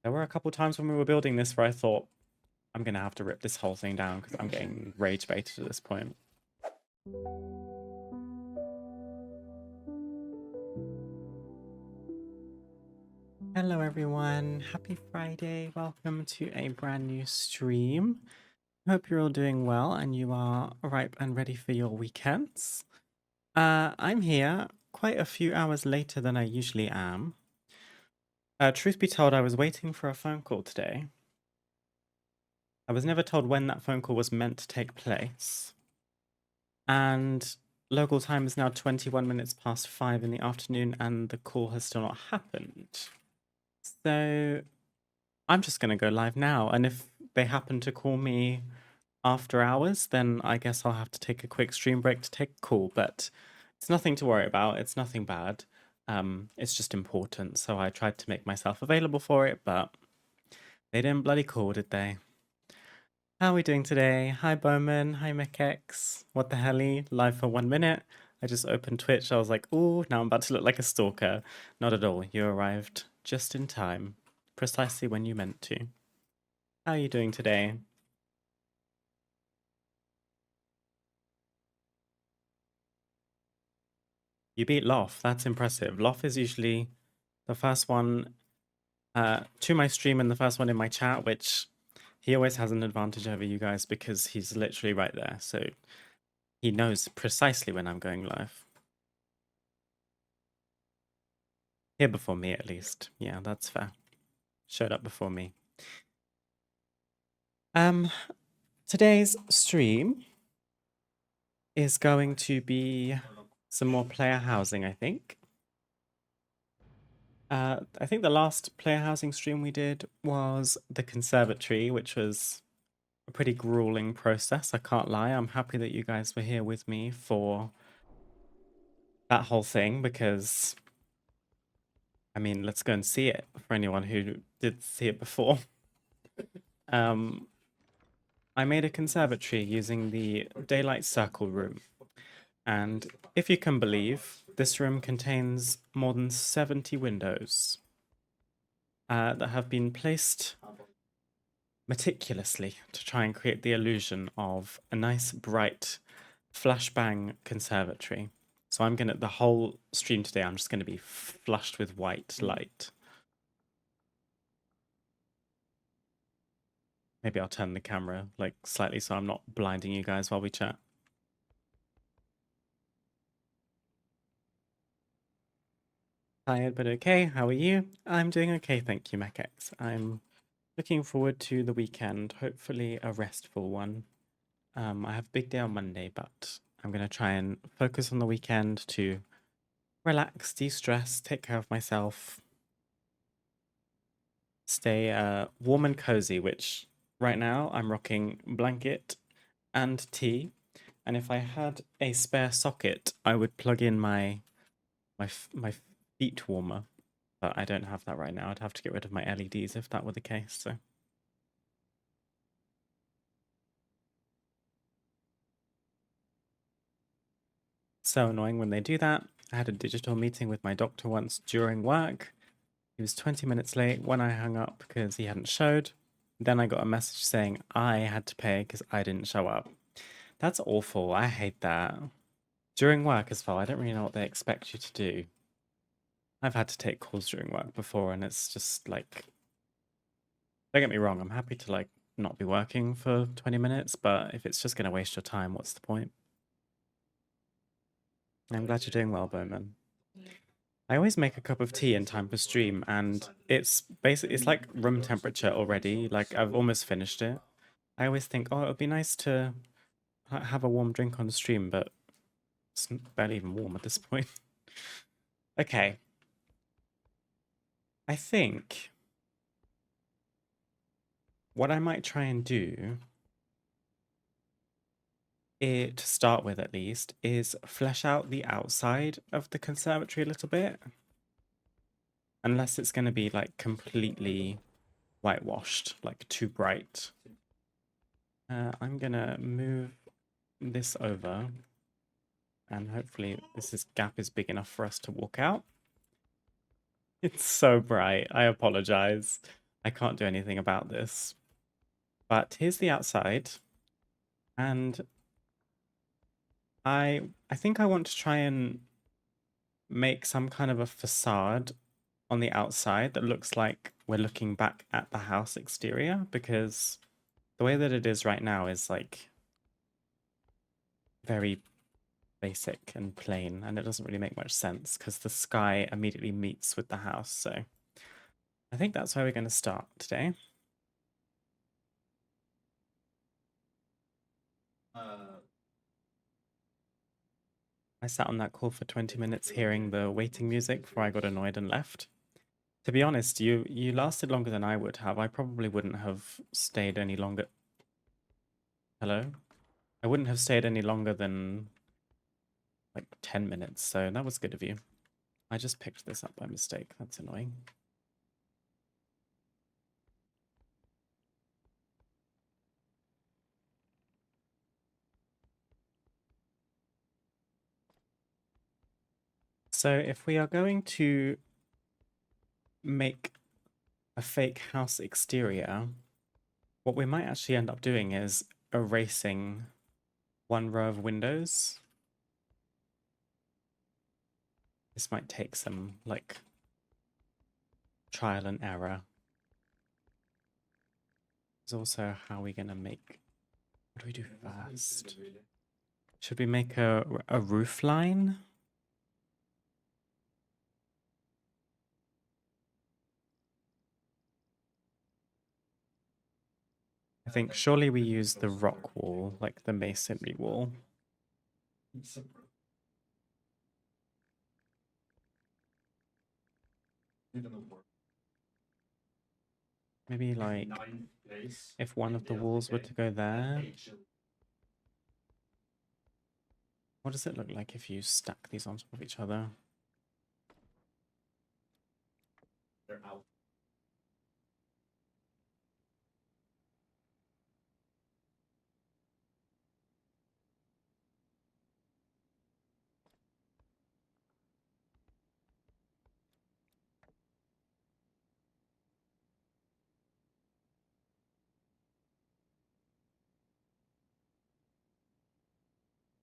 There were a couple times when we were building this where I thought, I'm gonna have to rip this whole thing down because I'm getting rage baited at this point. Hello everyone, happy Friday. Welcome to a brand new stream. Hope you're all doing well and you are ripe and ready for your weekends. I'm here quite a few hours later than I usually am. Truth be told, I was waiting for a phone call today. I was never told when that phone call was meant to take place. And local time is now 21 minutes past 5 in the afternoon and the call has still not happened. So I'm just going to go live now. And if they happen to call me after hours, then I guess I'll have to take a quick stream break to take a call. But it's nothing to worry about. It's nothing bad. It's just important. So I tried to make myself available for it, but they didn't bloody call, did they? How are we doing today? Hi Bowman, hi McX. What the helly? Live for 1 minute. I just opened Twitch. I was like, ooh, now I'm about to look like a stalker. Not at all. You arrived just in time. Precisely when you meant to. How are you doing today? You beat Loff. That's impressive. Loff is usually the first one to my stream and the first one in my chat, which he always has an advantage over you guys because he's literally right there. So he knows precisely when I'm going live. Here before me, at least. Yeah, that's fair. Showed up before me. Today's stream is going to be some more player housing, I think. I think the last player housing stream we did was the conservatory, which was a pretty grueling process, I can't lie. I'm happy that you guys were here with me for that whole thing because, I mean, let's go and see it for anyone who did see it before. I made a conservatory using the daylight circle room. And if you can believe, this room contains more than 70 windows that have been placed meticulously to try and create the illusion of a nice, bright, flashbang conservatory. So I'm gonna, the whole stream today, I'm just gonna be flushed with white light. Maybe I'll turn the camera like slightly so I'm not blinding you guys while we chat. Tired but okay, how are you? I'm doing okay, thank you, MacX. I'm looking forward to the weekend, hopefully a restful one. I have a big day on Monday, but I'm going to try and focus on the weekend to relax, de-stress, take care of myself, stay warm and cozy, which right now I'm rocking blanket and tea. And if I had a spare socket, I would plug in my feet warmer, but I don't have that right now. I'd have to get rid of my LEDs if that were the case. So annoying when they do that. I had a digital meeting with my doctor once during work. He was 20 minutes late when I hung up because he hadn't showed. Then I got a message saying I had to pay because I didn't show up. That's awful. I hate that. During work as well, I don't really know what they expect you to do. I've had to take calls during work before and it's just like, don't get me wrong, I'm happy to like not be working for 20 minutes, but if it's just going to waste your time, what's the point? I'm glad you're doing well, Bowman. I always make a cup of tea in time for stream, and it's basically it's like room temperature already. Like I've almost finished it. I always think, oh, it would be nice to have a warm drink on stream, but it's barely even warm at this point. Okay. I think what I might try and do, to start with at least, is flesh out the outside of the conservatory a little bit. Unless it's going to be like completely whitewashed, like too bright. I'm gonna move this over and hopefully this gap is big enough for us to walk out. It's so bright. I apologize. I can't do anything about this. But here's the outside. And I think I want to try and make some kind of a facade on the outside that looks like we're looking back at the house exterior, because the way that it is right now is like very basic and plain, and it doesn't really make much sense because the sky immediately meets with the house. So I think that's where we're going to start today. I sat on that call for 20 minutes hearing the waiting music before I got annoyed and left. To be honest, you lasted longer than I would have. I probably wouldn't have stayed any longer. Hello? I wouldn't have stayed any longer than like 10 minutes, so that was good of you. I just picked this up by mistake. That's annoying. So if we are going to make a fake house exterior, what we might actually end up doing is erasing one row of windows. This might take some like trial and error. There's also how we're gonna make. What do we do first? Should we make a roof line? I think surely we use the rock wall, like the masonry wall. Maybe like if one of the walls were to go there. What does it look like if you stack these on top of each other?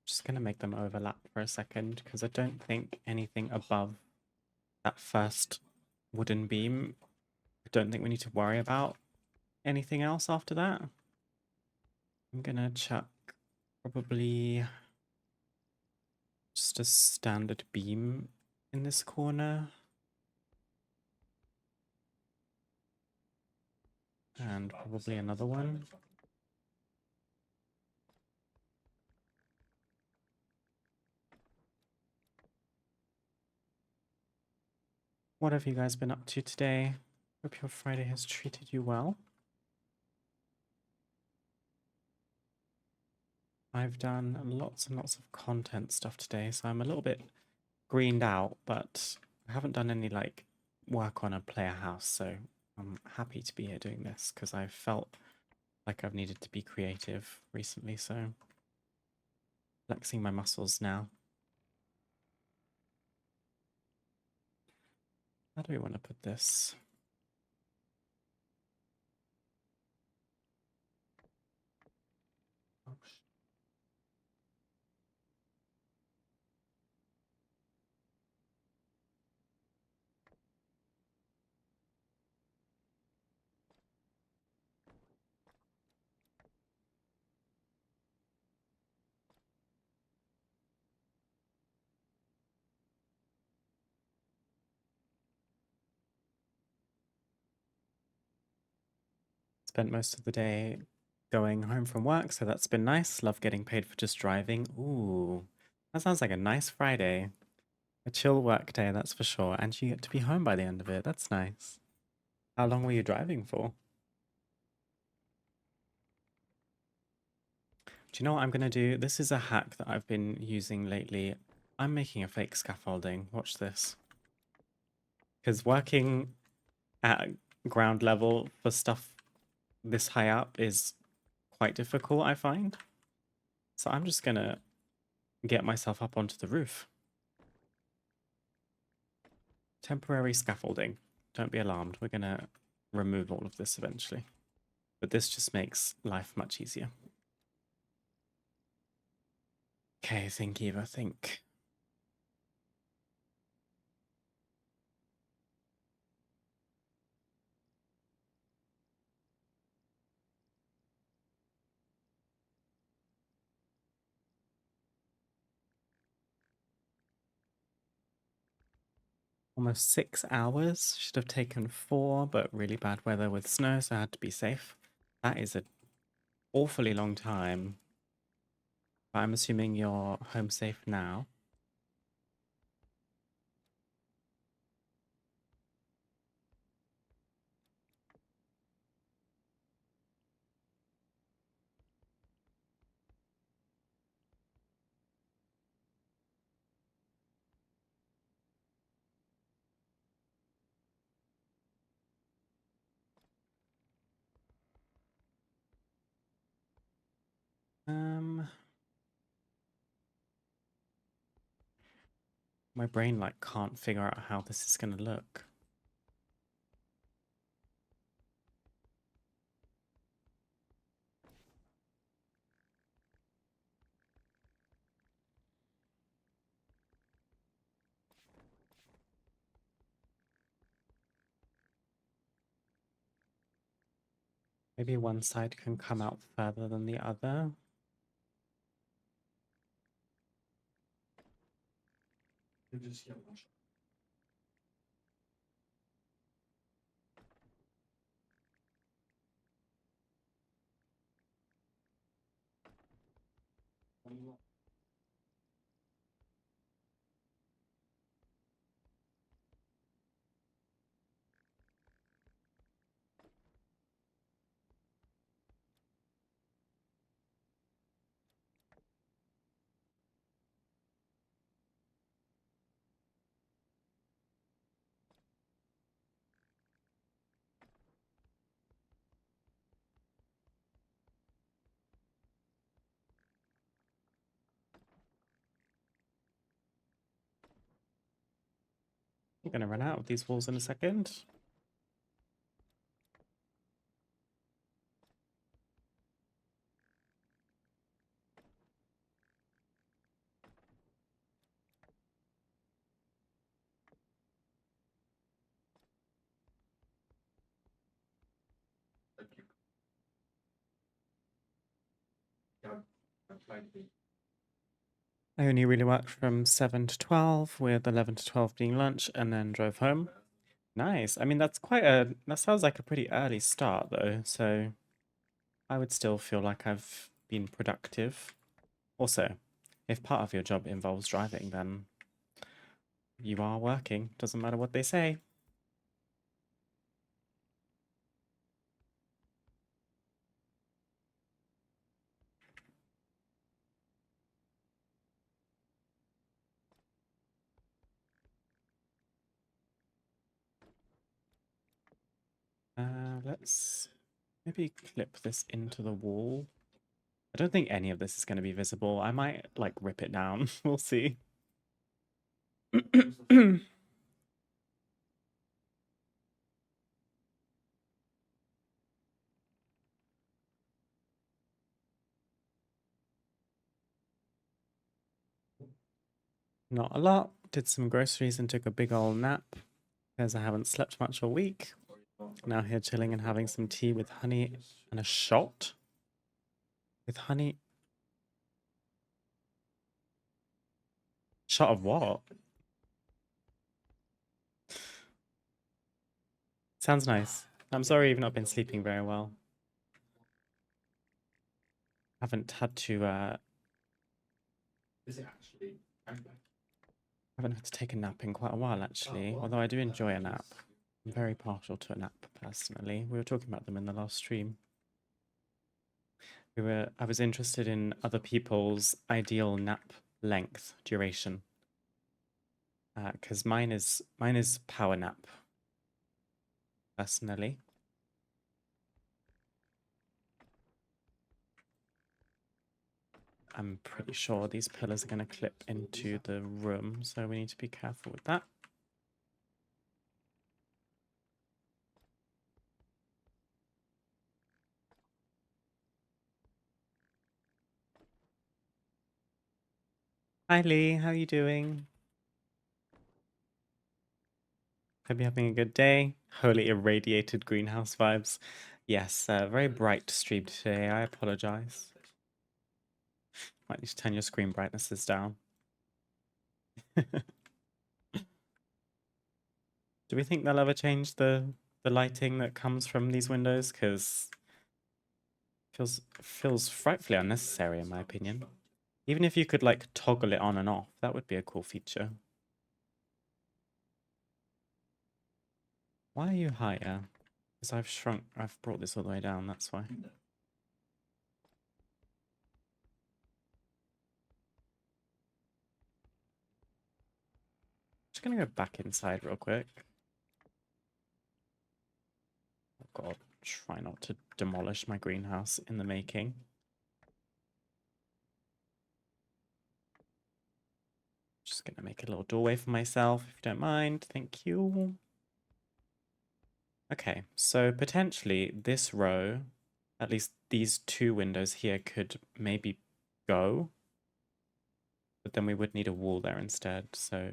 Just gonna make them overlap for a second because I don't think anything above that first wooden beam, I don't think we need to worry about anything else after that. I'm gonna chuck probably just a standard beam in this corner. And probably another one. What have you guys been up to today? Hope your Friday has treated you well. I've done lots and lots of content stuff today, so I'm a little bit greened out, but I haven't done any like work on a player house, so I'm happy to be here doing this because I've felt like I've needed to be creative recently, so flexing my muscles now. How do we want to put this? Spent most of the day going home from work, so that's been nice. Love getting paid for just driving. Ooh, that sounds like a nice Friday. A chill work day, that's for sure. And you get to be home by the end of it. That's nice. How long were you driving for? Do you know what I'm going to do? This is a hack that I've been using lately. I'm making a fake scaffolding. Watch this. Because working at ground level for stuff this high up is quite difficult, I find. So I'm just going to get myself up onto the roof. Temporary scaffolding. Don't be alarmed. We're going to remove all of this eventually. But this just makes life much easier. Okay, think, Eva, think. Almost 6 hours. Should have taken 4, but really bad weather with snow, so I had to be safe. That is an awfully long time. But I'm assuming you're home safe now. My brain like can't figure out how this is gonna look. Maybe one side can come out further than the other. You're gonna run out of these walls in a second. I only really worked from 7 to 12, with 11 to 12 being lunch, and then drove home. Nice. I mean, that sounds like a pretty early start though, so I would still feel like I've been productive. Also, if part of your job involves driving, then you are working. Doesn't matter what they say. Let's maybe clip this into the wall. I don't think any of this is going to be visible. I might like rip it down. We'll see. Not a lot. Did some groceries and took a big old nap because I haven't slept much all week. Now here chilling and having some tea with honey and a shot. With honey. Shot of what? Sounds nice. I'm sorry you've not been sleeping very well. Haven't had to haven't had to take a nap in quite a while actually, although I do enjoy a nap. I'm very partial to a nap personally. We were talking about them in the last stream. I was interested in other people's ideal nap length, duration. Because mine is power nap, personally. I'm pretty sure these pillars are going to clip into the room, so we need to be careful with that. Hi Lee, how you doing? Hope you're having a good day. Holy irradiated greenhouse vibes. Yes, very bright stream today. I apologize. Might need to turn your screen brightnesses down. Do we think they'll ever change the lighting that comes from these windows? Because feels frightfully unnecessary in my opinion. Even if you could like toggle it on and off, that would be a cool feature. Why are you higher? Because I've brought this all the way down, that's why. Just gonna go back inside real quick. Oh god, try not to demolish my greenhouse in the making. Just gonna make a little doorway for myself, if you don't mind. Thank you. Okay, so potentially this row, at least these two windows here, could maybe go. But then we would need a wall there instead, so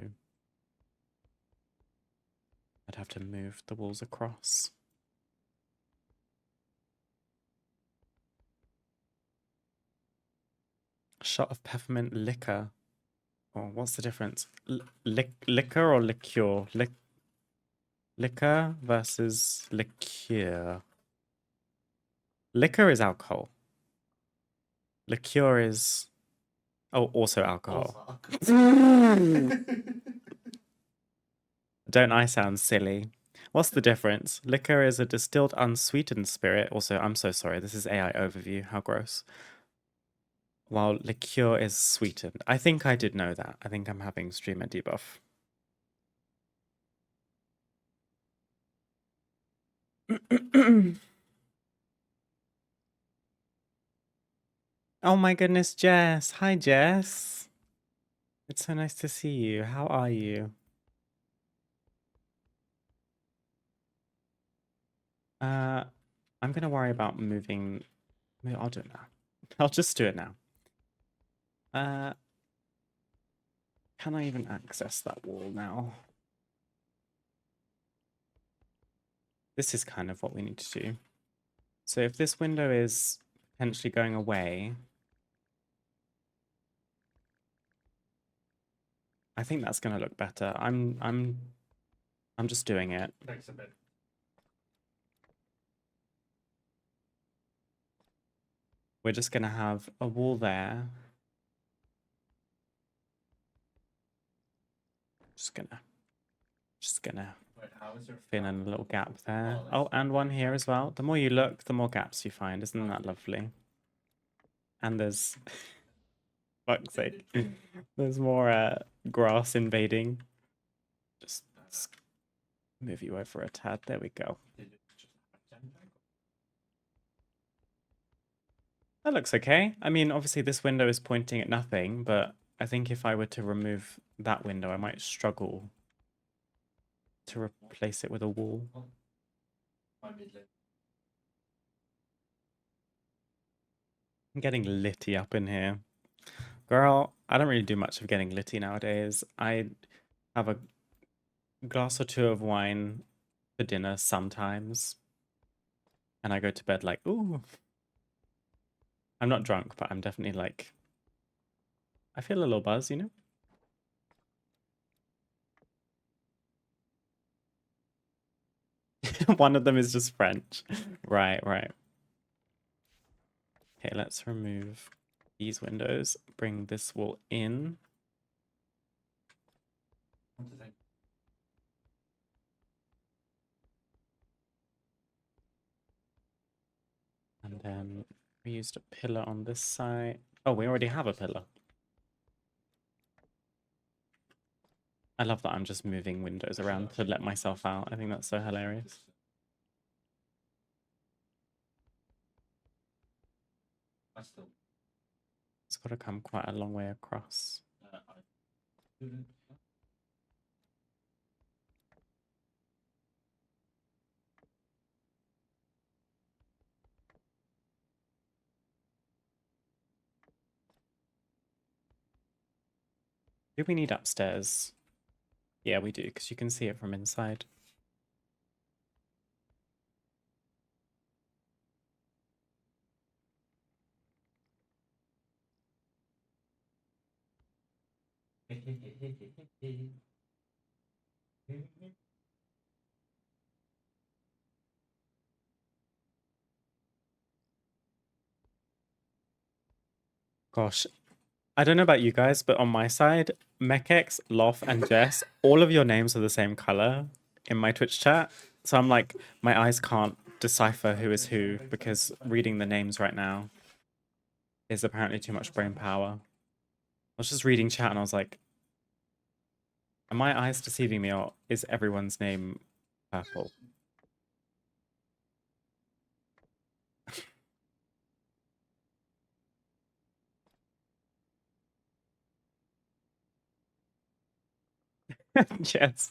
I'd have to move the walls across. A shot of peppermint liquor. Oh, what's the difference? Liquor or liqueur? Liquor versus liqueur. Liquor is alcohol. Liqueur is... Oh, also alcohol. Don't I sound silly? What's the difference? Liquor is a distilled unsweetened spirit. Also, I'm so sorry. This is AI overview. How gross. While liqueur is sweetened. I think I did know that. I think I'm having streamer debuff. Oh my goodness, Jess. Hi, Jess. It's so nice to see you. How are you? I'm gonna worry about moving. Maybe I'll do it now. I'll just do it now. Can I even access that wall now? This is kind of what we need to do. So if this window is potentially going away, I think that's gonna look better. I'm just doing it. Thanks a bit. We're just gonna have a wall there. Just gonna fill in a little gap there. Oh, and one here as well. The more you look, the more gaps you find. Isn't that lovely? And there's, fuck's sake, there's more grass invading. Just move you over a tad. There we go. That looks okay. I mean, obviously this window is pointing at nothing, but I think if I were to remove that window, I might struggle to replace it with a wall. I'm getting litty up in here. Girl, I don't really do much of getting litty nowadays. I have a glass or two of wine for dinner sometimes. And I go to bed like, ooh. I'm not drunk, but I'm definitely like, I feel a little buzz, you know? One of them is just French. Right, right. Okay, let's remove these windows. Bring this wall in. And then we used a pillar on this side. Oh, we already have a pillar. I love that I'm just moving windows around to let myself out. I think that's so hilarious. It's got to come quite a long way across. Do we need upstairs? Yeah, we do, because you can see it from inside. Gosh, I don't know about you guys, but on my side, Mekex, Loth, and Jess, all of your names are the same color in my Twitch chat. So I'm like, my eyes can't decipher who is who because reading the names right now is apparently too much brain power. I was just reading chat and I was like, are my eyes deceiving me or is everyone's name purple? Yes.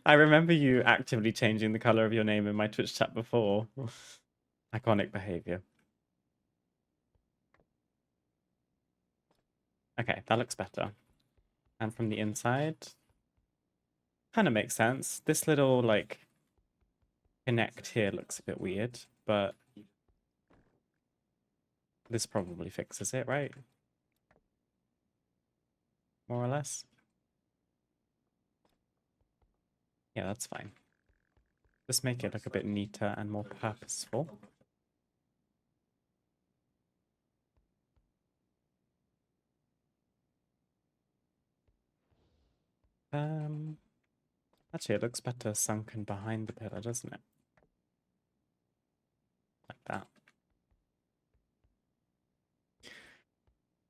I remember you actively changing the color of your name in my Twitch chat before. Iconic behavior. Okay, that looks better. And from the inside, kind of makes sense. This little, like, connect here looks a bit weird, but this probably fixes it, right? More or less. Yeah, that's fine. Just make it look a bit neater and more purposeful. Actually, it looks better sunken behind the pillar, doesn't it? Like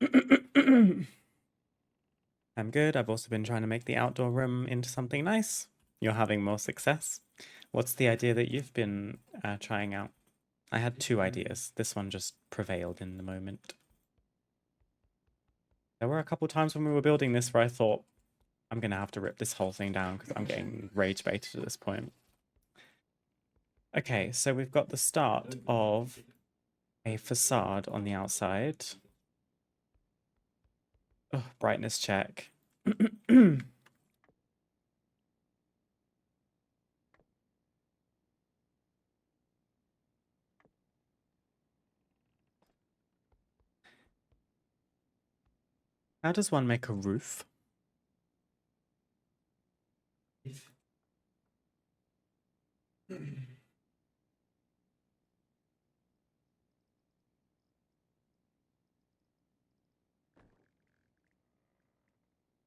that. I'm good. I've also been trying to make the outdoor room into something nice. You're having more success. What's the idea that you've been trying out? I had two ideas. This one just prevailed in the moment. There were a couple times when we were building this where I thought, I'm going to have to rip this whole thing down because I'm getting rage baited at this point. Okay, so we've got the start of a facade on the outside. Oh, brightness check. How does one make a roof?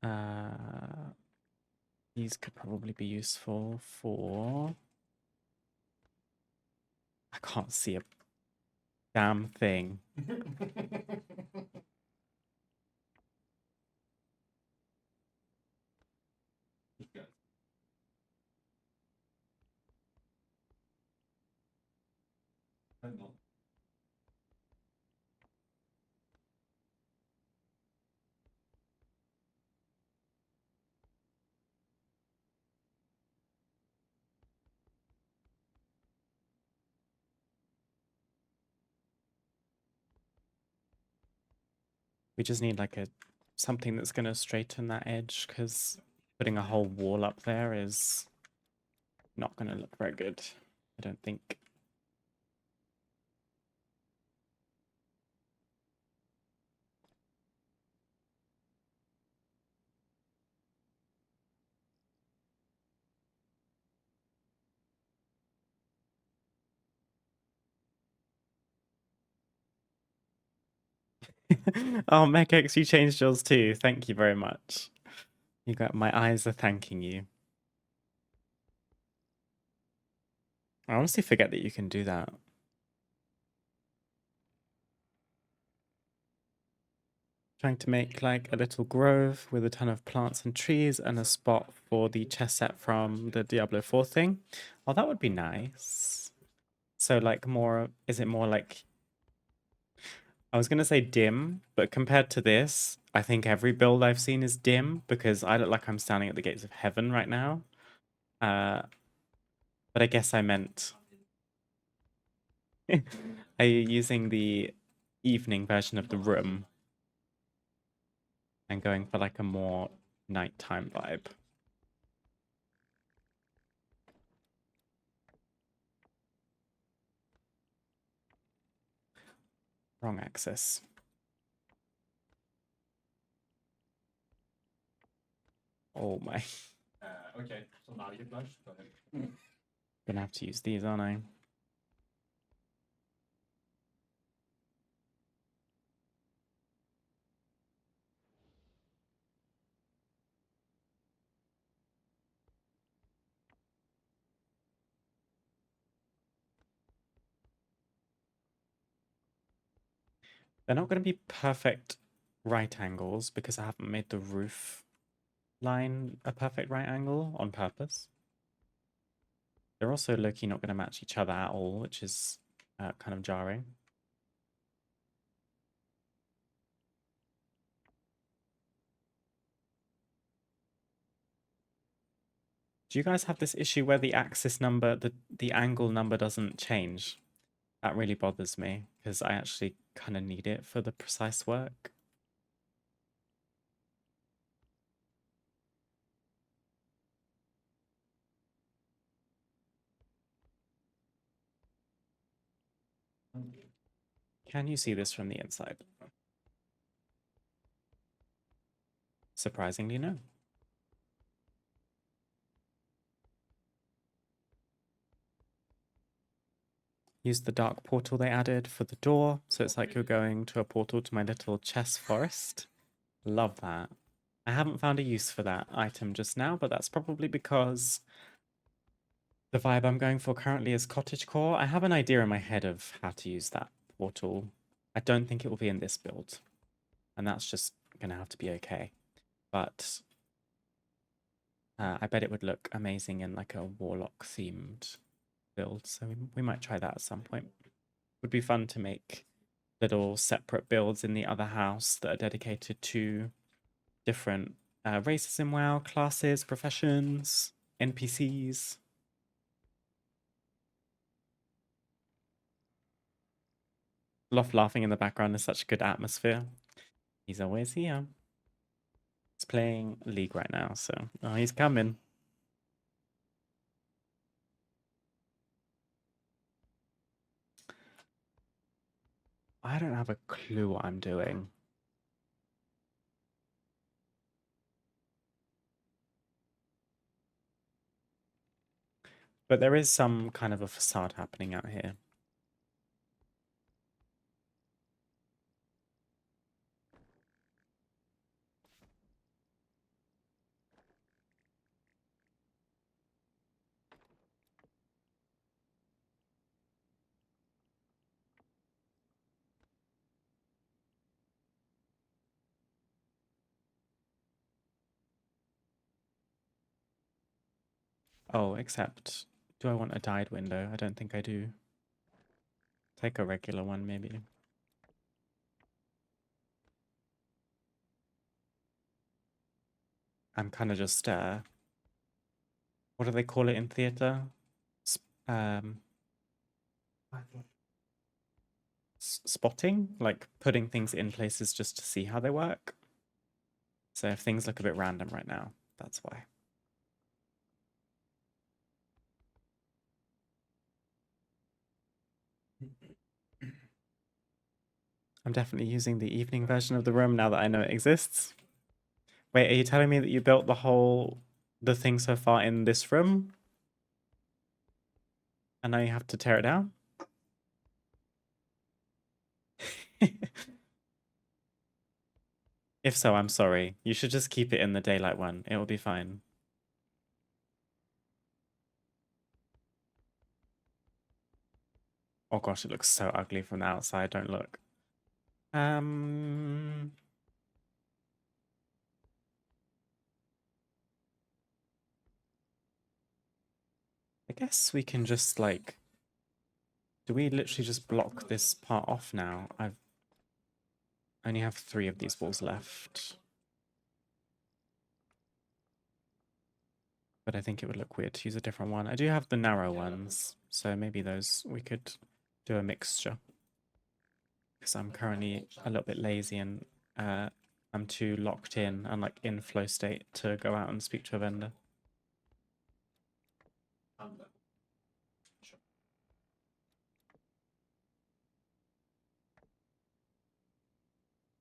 Uh, these could probably be useful for... I can't see a damn thing. We just need like a something that's going to straighten that edge because putting a whole wall up there is not going to look very good, I don't think. Oh, MechX, you changed yours too. Thank you very much. You got my eyes are thanking you. I honestly forget that you can do that. Trying to make like a little grove with a ton of plants and trees and a spot for the chess set from the Diablo 4 thing. Oh, that would be nice. So like more, is it more like, I was gonna say dim, but compared to this, I think every build I've seen is dim because I look like I'm standing at the gates of heaven right now. But I guess I meant, are you using the evening version of the room? and going for like a more nighttime vibe. Wrong axis. Oh my. Okej, så varje Gonna have to use these, aren't I? They're not going to be perfect right angles because I haven't made the roof line a perfect right angle on purpose. They're also low-key not going to match each other at all, which is kind of jarring. Do you guys have this issue where the axis number, the angle number doesn't change? That really bothers me because I actually kind of need it for the precise work. Can you see this from the inside? Surprisingly, no. Use the dark portal they added for the door, so it's like you're going to a portal to my little chess forest. Love that. I haven't found a use for that item just now, but that's probably because the vibe I'm going for currently is cottagecore. I have an idea in my head of how to use that portal. I don't think it will be in this build, and that's just going to have to be okay. But I bet it would look amazing in like a warlock themed build, so we might try that at some point. Would be fun to make little separate builds in the other house that are dedicated to different races in WoW, classes, professions, NPCs. Love laughing in the background is such a good atmosphere. He's always here. He's playing League right now, so he's coming. I don't have a clue what I'm doing. But there is some kind of a facade happening out here. Oh, except, do I want a dyed window? I don't think I do. Take a regular one, maybe. I'm kind of just, what do they call it in theatre? Um, spotting? Like putting things in places just to see how they work. So if things look a bit random right now, that's why. I'm definitely using the evening version of the room now that I know it exists. Wait, are you telling me that you built the thing so far in this room? And now you have to tear it down? If so, I'm sorry. You should just keep it in the daylight one. It will be fine. Oh gosh, it looks so ugly from the outside. Don't look. I guess we can just like, do we literally just block this part off now? I only have 3 of these walls left. But I think it would look weird to use a different one. I do have the narrow ones, so maybe those we could do a mixture. Because I'm currently a little bit lazy and I'm too locked in and like in flow state to go out and speak to a vendor. Sure.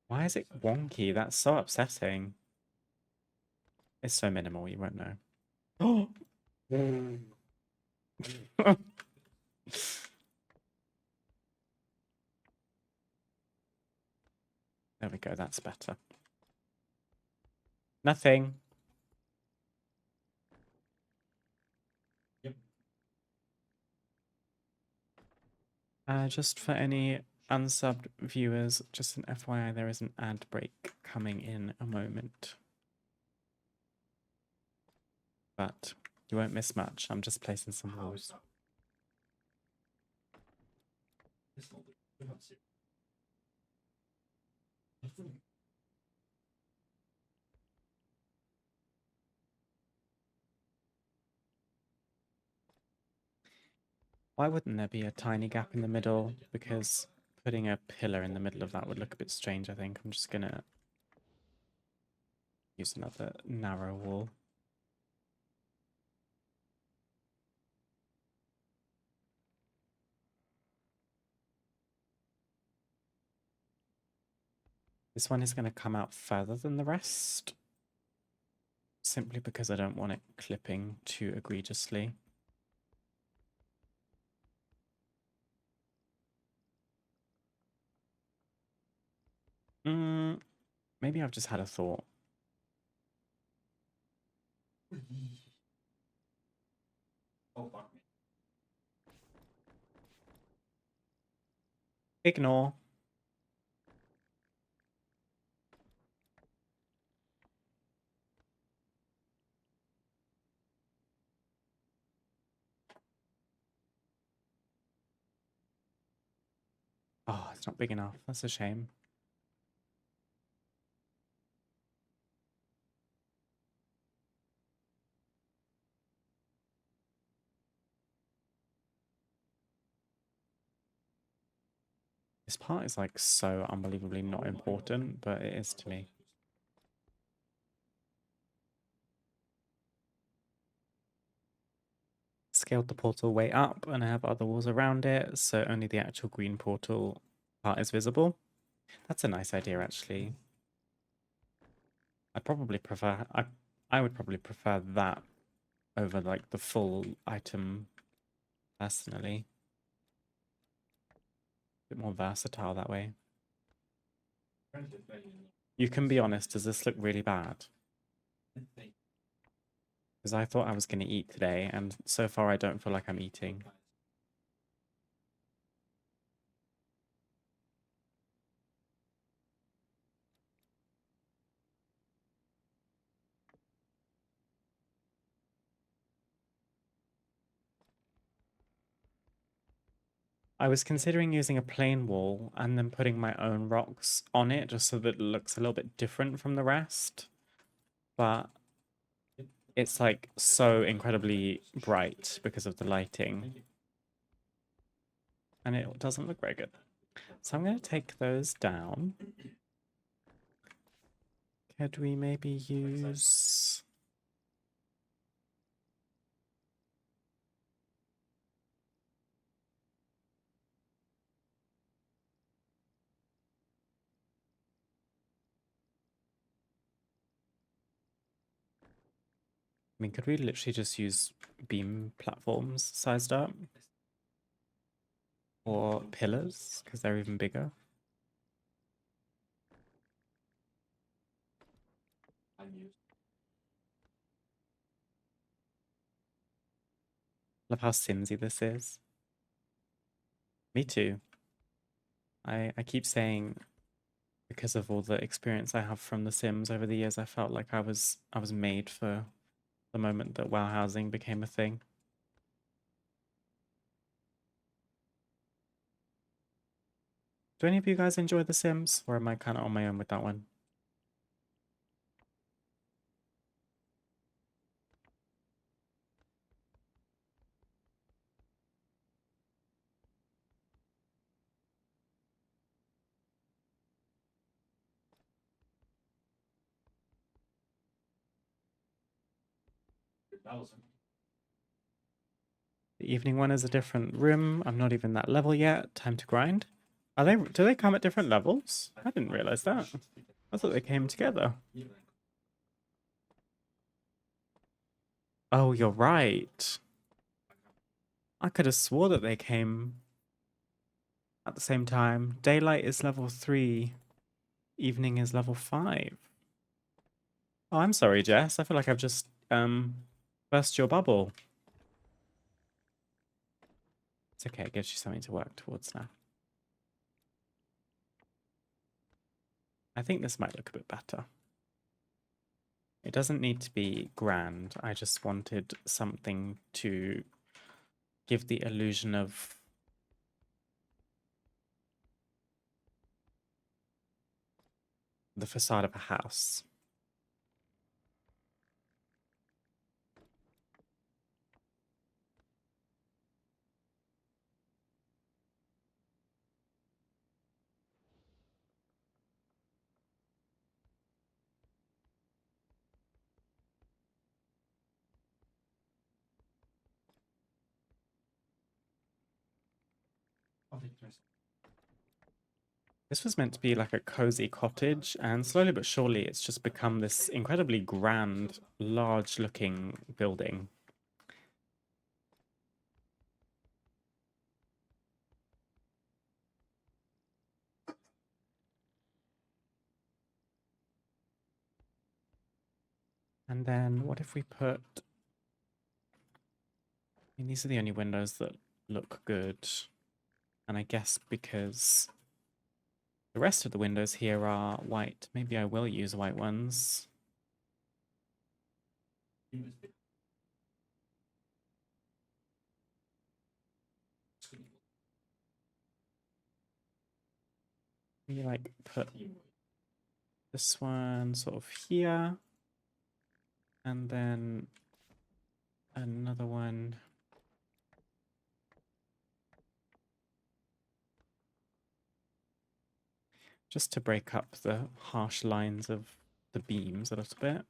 Why is it wonky? That's so upsetting. It's so minimal, you won't know. There we go, that's better. Nothing. Yep. Just for any unsubbed viewers, just an FYI, there is an ad break coming in a moment. But you won't miss much. I'm just placing some rules. Why wouldn't there be a tiny gap in the middle? Because putting a pillar in the middle of that would look a bit strange, I think. I'm just gonna use another narrow wall. This one is going to come out further than the rest, simply because I don't want it clipping too egregiously. Maybe I've just had a thought. Oh, fuck me. Ignore. Oh, it's not big enough. That's a shame. This part is like so unbelievably not important, but it is to me. Scaled the portal way up and I have other walls around it, so only the actual green portal part is visible. That's a nice idea, actually. I would probably prefer that over like the full item personally. A bit more versatile that way. You can be honest, does this look really bad? Because I thought I was going to eat today, and so far I don't feel like I'm eating. I was considering using a plain wall and then putting my own rocks on it just so that it looks a little bit different from the rest. But it's like so incredibly bright because of the lighting. And it doesn't look very good. So I'm going to take those down. Could we maybe use... I mean, could we literally just use beam platforms sized up? Or pillars, because they're even bigger. Love how Simsy this is. Me too. I keep saying because of all the experience I have from The Sims over the years, I felt like I was made for the moment that WoW housing became a thing. Do any of you guys enjoy The Sims, or am I kind of on my own with that one? The evening one is a different room. I'm not even that level yet. Time to grind. Are they? Do they come at different levels? I didn't realize that. I thought they came together. Oh, you're right. I could have swore that they came at the same time. Daylight is level 3. Evening is level 5. Oh, I'm sorry, Jess. I feel like I've just burst your bubble. It's okay. It gives you something to work towards now. I think this might look a bit better. It doesn't need to be grand. I just wanted something to give the illusion of the facade of a house. This was meant to be like a cozy cottage, and slowly but surely it's just become this incredibly grand, large-looking building. And then what if we put... I mean, these are the only windows that look good. And I guess because the rest of the windows here are white, maybe I will use white ones. Maybe like put this one sort of here. And then another one just to break up the harsh lines of the beams a little bit.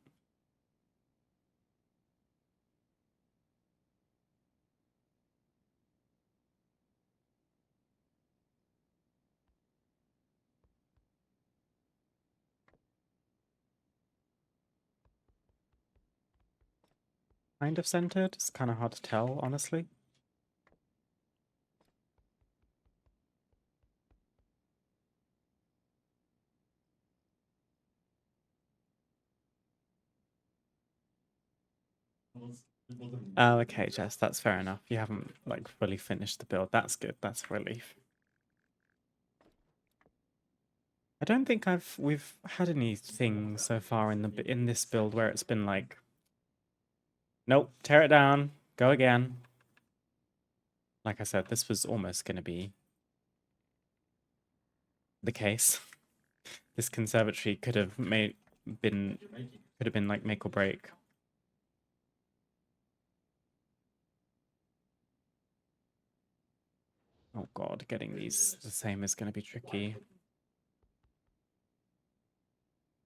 Kind of centered. It's kind of hard to tell, honestly. Oh, okay, Jess, that's fair enough. You haven't like fully finished the build. That's good. That's a relief. I don't think we've had anything so far in this build where it's been like, nope, tear it down, go again. Like I said, this was almost going to be the case. This conservatory could have been like make or break. Oh god, getting these the same is going to be tricky.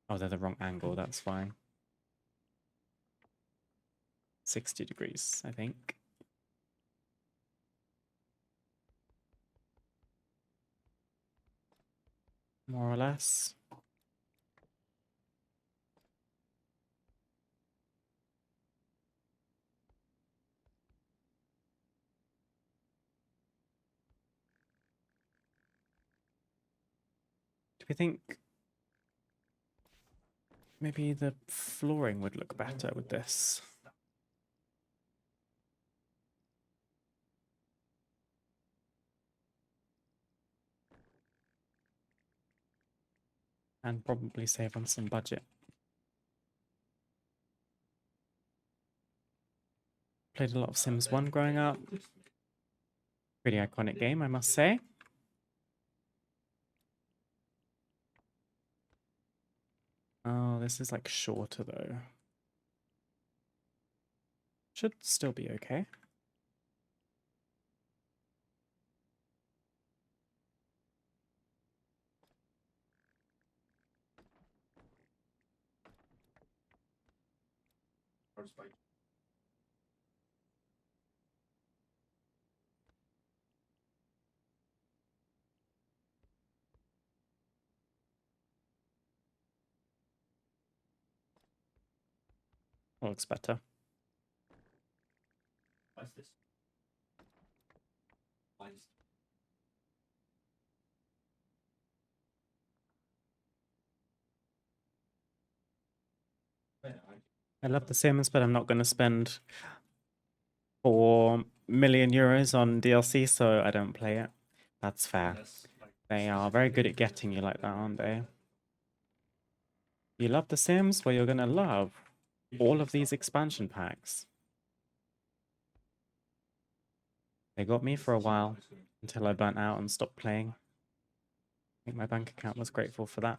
Oh, they're the wrong angle, that's fine. 60 degrees, I think. More or less. Do we think maybe the flooring would look better with this? And probably save on some budget. Played a lot of Sims 1 growing up. Pretty iconic game, I must say. Oh, this is like shorter though. Should still be okay. Looks better. Why is this? Why is yeah, I love The Sims, but I'm not going to spend 4 million euros on DLC, so I don't play it. That's fair. that's like They are very good at getting you like that, aren't they? You love The Sims? Well, you're going to love all of these expansion packs. They got me for a while until I burnt out and stopped playing. I think my bank account was grateful for that.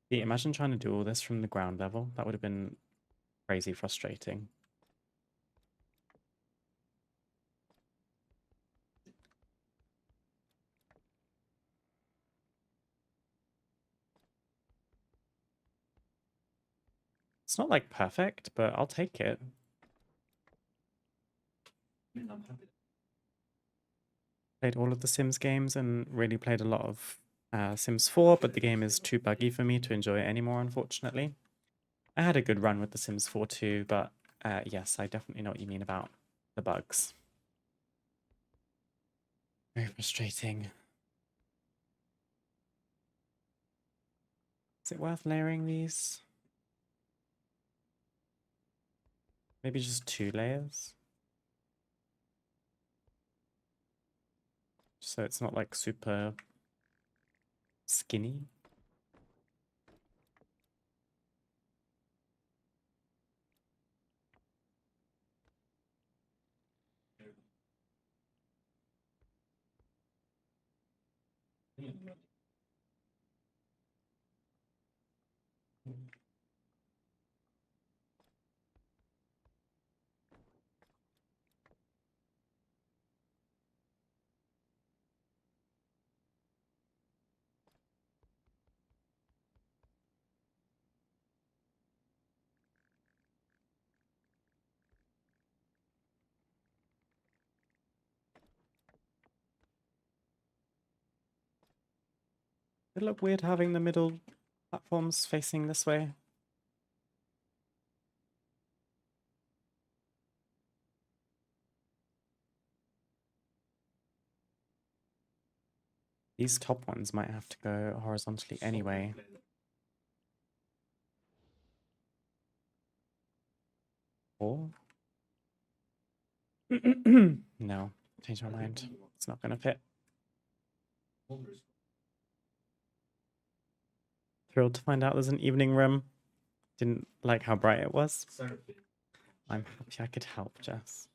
Yeah, imagine trying to do all this from the ground level. That would have been crazy frustrating. It's not like perfect, but I'll take it. I mean, I'm happy. Played all of the Sims games and really played a lot of Sims 4, but the game is too buggy for me to enjoy it anymore, unfortunately. I had a good run with the Sims 4 too, but yes, I definitely know what you mean about the bugs. Very frustrating. Is it worth layering these? Maybe just 2 layers? So it's not like super skinny. It look weird having the middle platforms facing this way. These top ones might have to go horizontally anyway. Or no, change my mind. It's not going to fit. Thrilled to find out there's an evening room. Didn't like how bright it was. I'm happy I could help, Jess.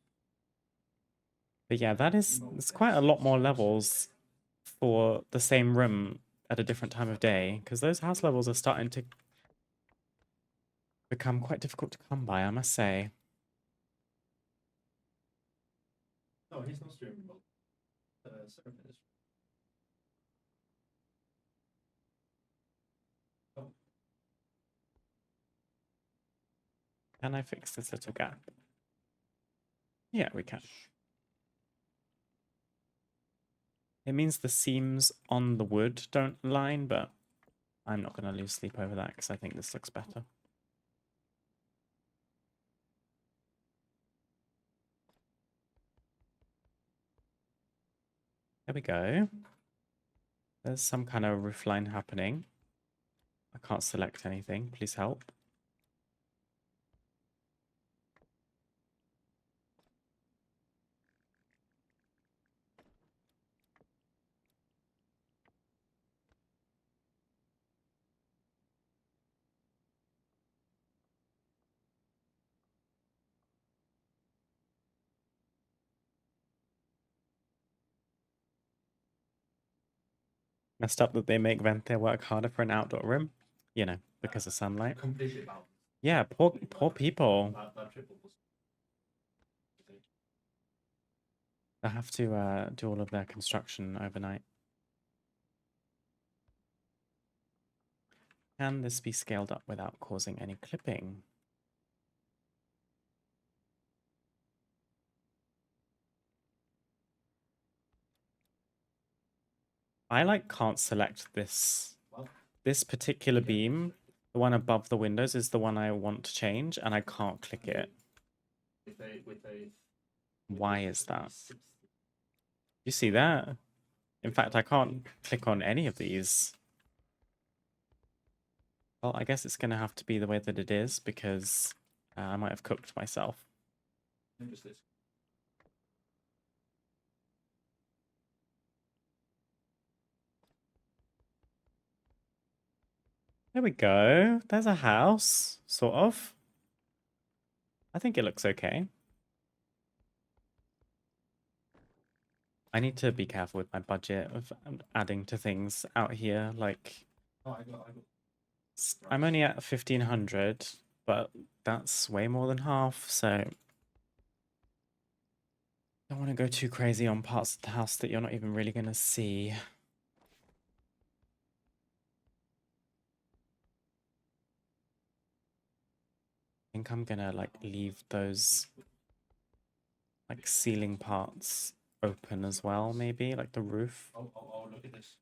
But yeah, it's quite a lot more levels for the same room at a different time of day, because those house levels are starting to become quite difficult to come by, I must say. No, he's not streaming. Seraphin is. Oh, Can I fix this little gap? Yeah, we can. It means the seams on the wood don't line, but I'm not going to lose sleep over that because I think this looks better. There we go. There's some kind of roof line happening. I can't select anything. Please help. Messed up that they make Vente work harder for an outdoor room. You know, because of sunlight. completely about Yeah, poor people. that triple was. They have to do all of their construction overnight. Can this be scaled up without causing any clipping? I like can't select this particular beam. The one above the windows is the one I want to change, and I can't click it. Why is that? You see that? In fact, I can't click on any of these. Well, I guess it's going to have to be the way that it is because I might have cooked myself. There we go. There's a house, sort of. I think it looks okay. I need to be careful with my budget of adding to things out here. Like, I'm only at 1,500, but that's way more than half, so don't want to go too crazy on parts of the house that you're not even really going to see. I think I'm gonna like leave those like ceiling parts open as well, maybe like the roof. Look at this.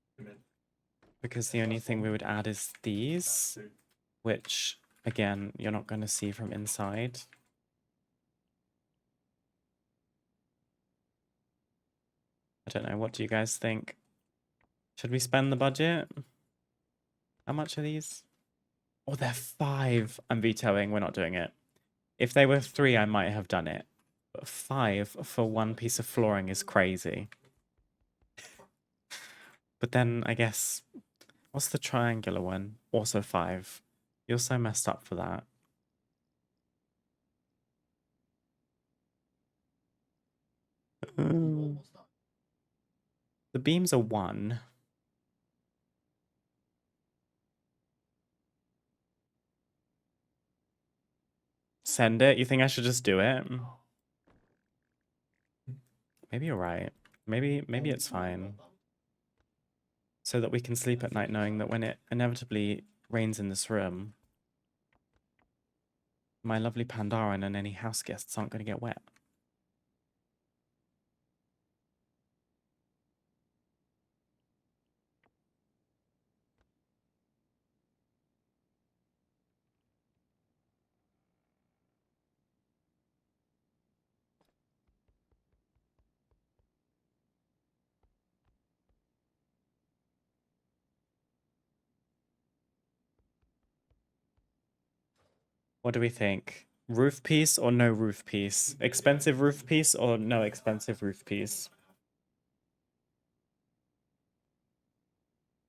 Because the only thing we would add is these, which again, you're not going to see from inside. I don't know, what do you guys think? Should we spend the budget? How much are these? Oh, they're 5. I'm vetoing, we're not doing it. If they were 3, I might have done it. But 5 for one piece of flooring is crazy. But then, I guess, what's the triangular one? Also 5. You're so messed up for that. The beams are 1. Send it? You think I should just do it? Maybe you're right. Maybe it's fine. So that we can sleep at night knowing that when it inevitably rains in this room, my lovely Pandaren and any house guests aren't going to get wet. What do we think? Roof piece or no roof piece? Expensive roof piece or no expensive roof piece?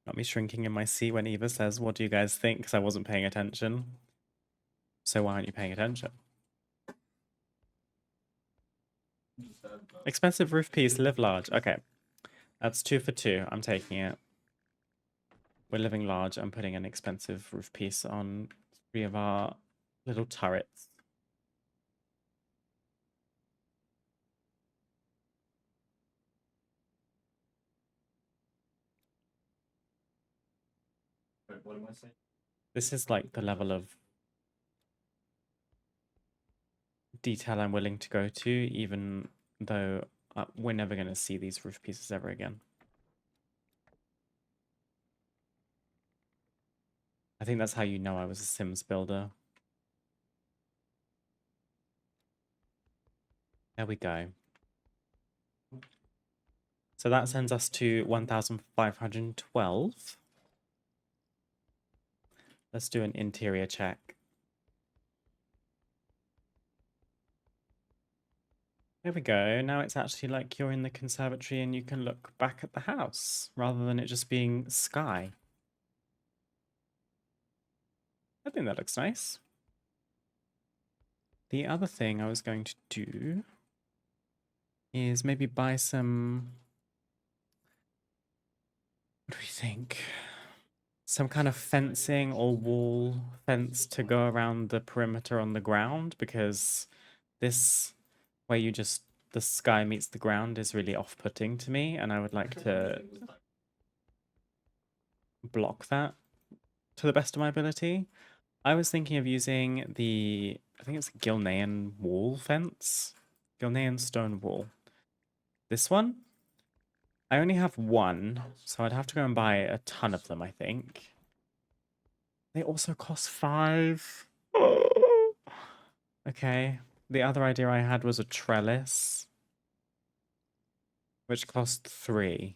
Got me shrinking in my seat when Eva says, what do you guys think? Because I wasn't paying attention. So why aren't you paying attention? Expensive roof piece, live large. Okay. That's 2 for 2. I'm taking it. We're living large. I'm putting an expensive roof piece on 3 of our little turrets. What am I saying? This is like the level of detail I'm willing to go to, even though we're never going to see these roof pieces ever again. I think that's how you know I was a Sims builder. There we go. So that sends us to 1,512. Let's do an interior check. There we go. Now it's actually like you're in the conservatory and you can look back at the house rather than it just being sky. I think that looks nice. The other thing I was going to do is maybe buy some... What do we think? Some kind of fencing or wall fence to go around the perimeter on the ground, because this, where you just, the sky meets the ground, is really off-putting to me, and I would like to block that to the best of my ability. I was thinking of using the, I think it's Gilnean wall fence. Gilnean stone wall. This one? I only have one, so I'd have to go and buy a ton of them, I think. They also cost 5. Okay. The other idea I had was a trellis, which cost 3.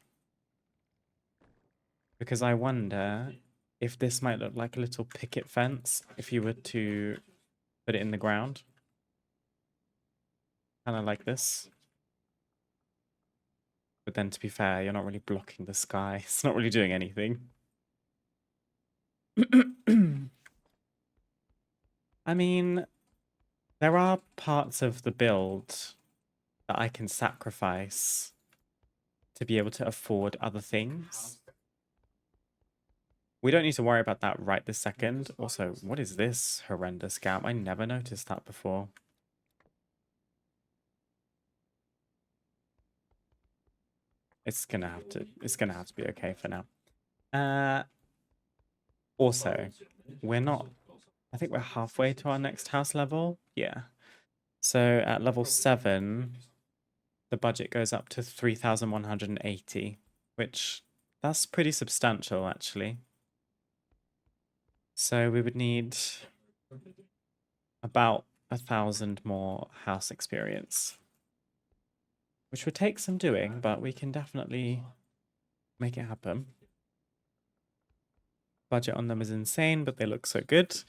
Because I wonder if this might look like a little picket fence if you were to put it in the ground. Kind of like this. But then to be fair, you're not really blocking the sky. It's not really doing anything. I mean, there are parts of the build that I can sacrifice to be able to afford other things. We don't need to worry about that right this second. Also, what is this horrendous gap? I never noticed that before. It's gonna have to be okay for now. Also, we're not, I think we're halfway to our next house level. Yeah. So at level 7, the budget goes up to 3,180, which that's pretty substantial actually. So we would need about 1,000 more house experience, which would take some doing, but we can definitely make it happen. Budget on them is insane, but they look so good.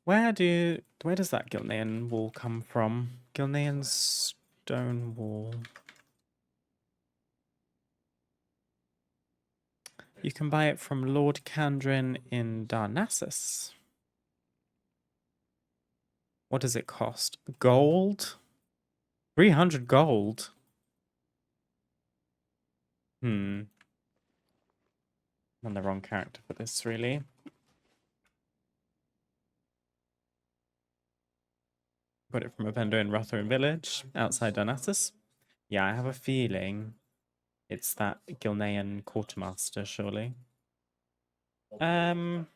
Where does that Gilnean wall come from? Gilnean stone wall. You can buy it from Lord Candrin in Darnassus. What does it cost? Gold? 300 gold? I'm on the wrong character for this, really. Got it from a vendor in Rotherham Village, outside Darnassus. Yeah, I have a feeling it's that Gilnean quartermaster, surely. My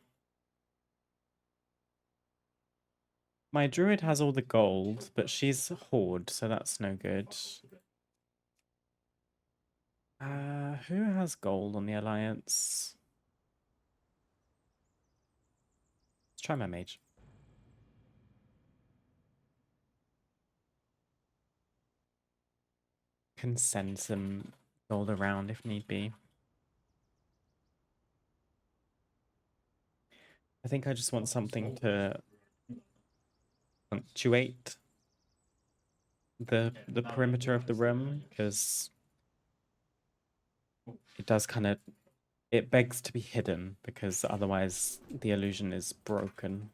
druid has all the gold, but she's a horde, so that's no good. Who has gold on the alliance? Let's try my mage. Can send some gold around if need be. I think I just want something to punctuate the perimeter of the room, because it does kind of, it begs to be hidden, because otherwise the illusion is broken.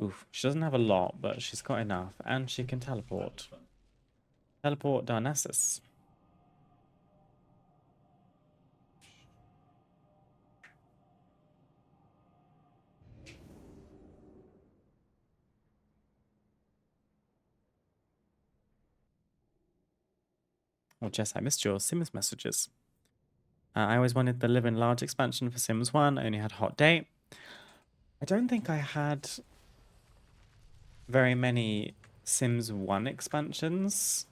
Oof, she doesn't have a lot, but she's got enough, and she can teleport. Teleport Darnassus. Oh, Jess, I missed your Sims messages. I always wanted the Live in Large expansion for Sims 1. I only had Hot Date. I don't think I had very many Sims 1 expansions.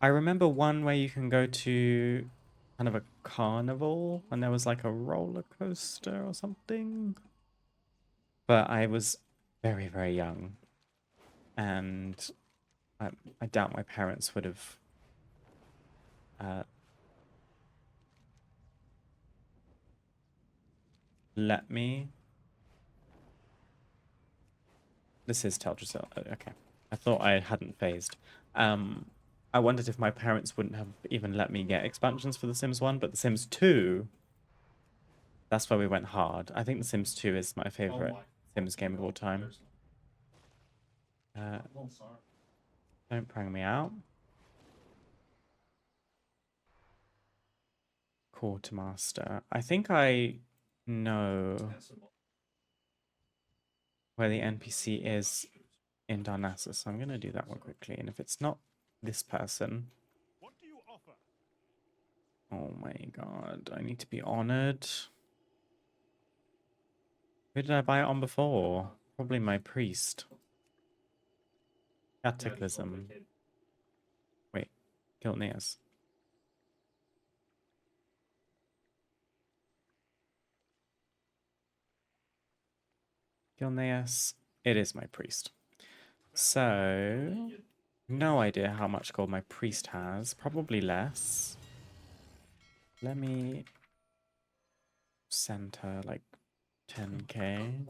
I remember one where you can go to kind of a carnival and there was like a roller coaster or something. But I was very, very young. And I doubt my parents would have let me. This is Teldrassil. Okay. I thought I hadn't phased. I wondered if my parents wouldn't have even let me get expansions for The Sims 1, but The Sims 2, that's where we went hard. I think The Sims 2 is my favorite Sims game of all time. Don't prang me out. Quartermaster. I think I know where the NPC is in Darnassus, so I'm going to do that one quickly. And if it's not this person... What do you offer? Oh my god, I need to be honored. Who did I buy it on before? Probably my priest. Cataclysm. Wait, Gilneas. Gilneas. It is my priest. So, no idea how much gold my priest has. Probably less. Let me send her like 10k.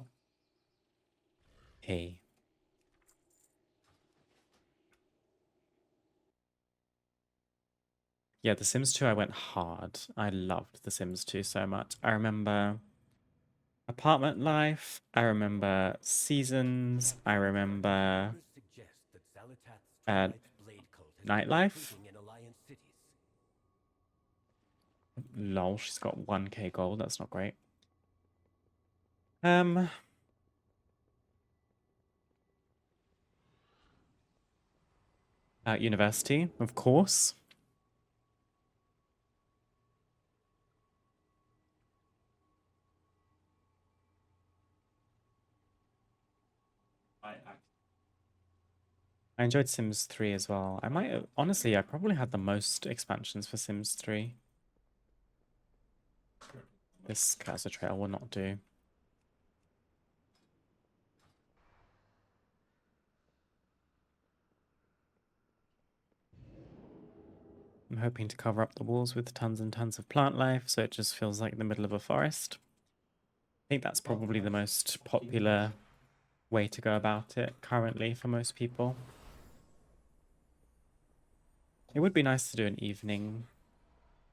Hey. Yeah, The Sims 2, I went hard. I loved The Sims 2 so much. I remember apartment life. I remember seasons. I remember uh, nightlife. Lol, she's got 1k gold. That's not great. Um, at university, of course. I enjoyed Sims 3 as well. I might honestly, I probably had the most expansions for Sims 3. This cursor trail will not do. I'm hoping to cover up the walls with tons and tons of plant life, so it just feels like the middle of a forest. I think that's probably the most popular way to go about it currently for most people. It would be nice to do an evening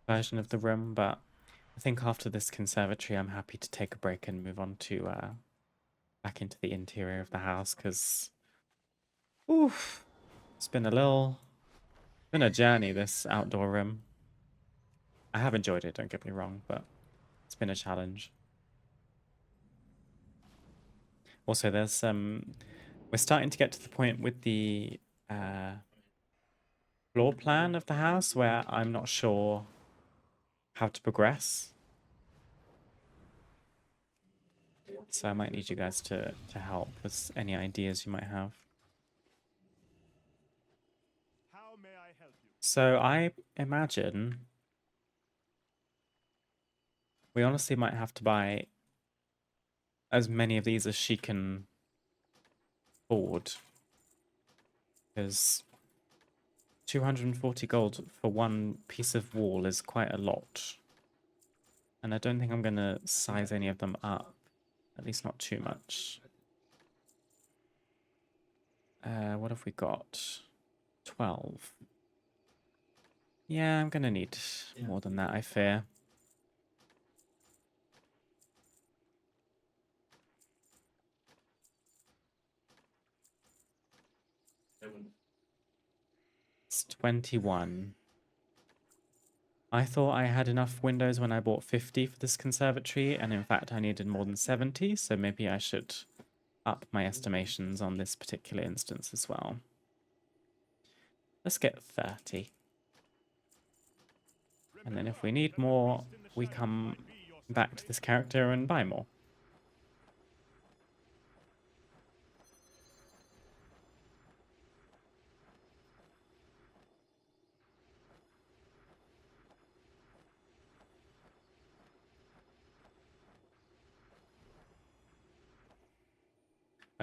version of the room, but I think after this conservatory, I'm happy to take a break and move on to back into the interior of the house because, oof, it's been a journey, this outdoor room. I have enjoyed it, don't get me wrong, but it's been a challenge. Also, we're starting to get to the point with the floor plan of the house where I'm not sure how to progress. So I might need you guys to help with any ideas you might have. How may I help you? So I imagine we honestly might have to buy as many of these as she can afford. Because 240 gold for one piece of wall is quite a lot. And I don't think I'm going to size any of them up. At least not too much. What have we got? 12. Yeah, I'm going to need more than that, I fear. It's 21. I thought I had enough windows when I bought 50 for this conservatory, and in fact I needed more than 70, so maybe I should up my estimations on this particular instance as well. Let's get 30. And then if we need more, we come back to this character and buy more.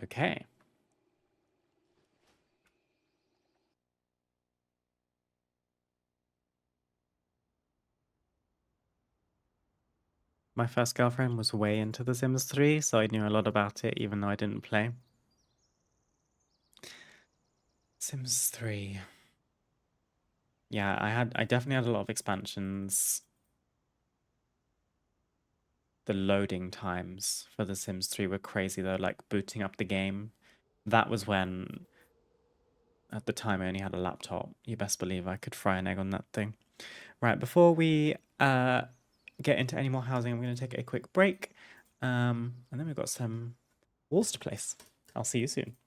Okay. My first girlfriend was way into The Sims 3, so I knew a lot about it even though I didn't play. Sims 3. Yeah, I definitely had a lot of expansions. The loading times for The Sims 3 were crazy though, like booting up the game. That was when, at the time, I only had a laptop. You best believe I could fry an egg on that thing. Right, before we get into any more housing, I'm going to take a quick break. And then we've got some walls to place. I'll see you soon.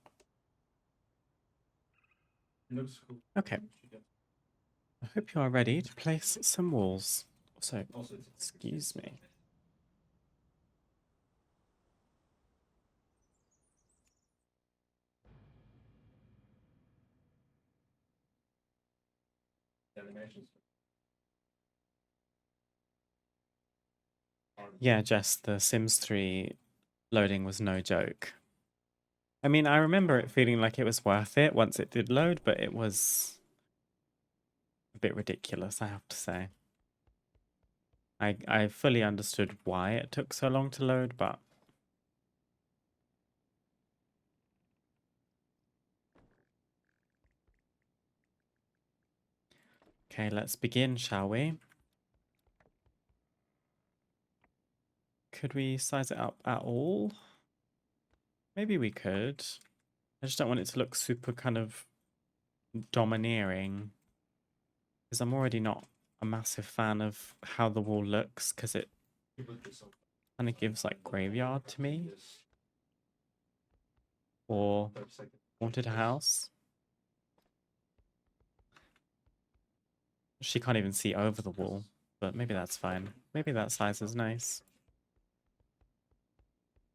Okay. I hope you are ready to place some walls. So, excuse me. Yeah, Jess, The Sims 3 loading was no joke. I mean, I remember it feeling like it was worth it once it did load, but it was a bit ridiculous, I have to say. I fully understood why it took so long to load, but okay, let's begin, shall we? Could we size it up at all? Maybe we could. I just don't want it to look super kind of domineering, because I'm already not a massive fan of how the wall looks, because it kind of gives like graveyard to me, or haunted house. She can't even see over the wall, but maybe that's fine. Maybe that size is nice.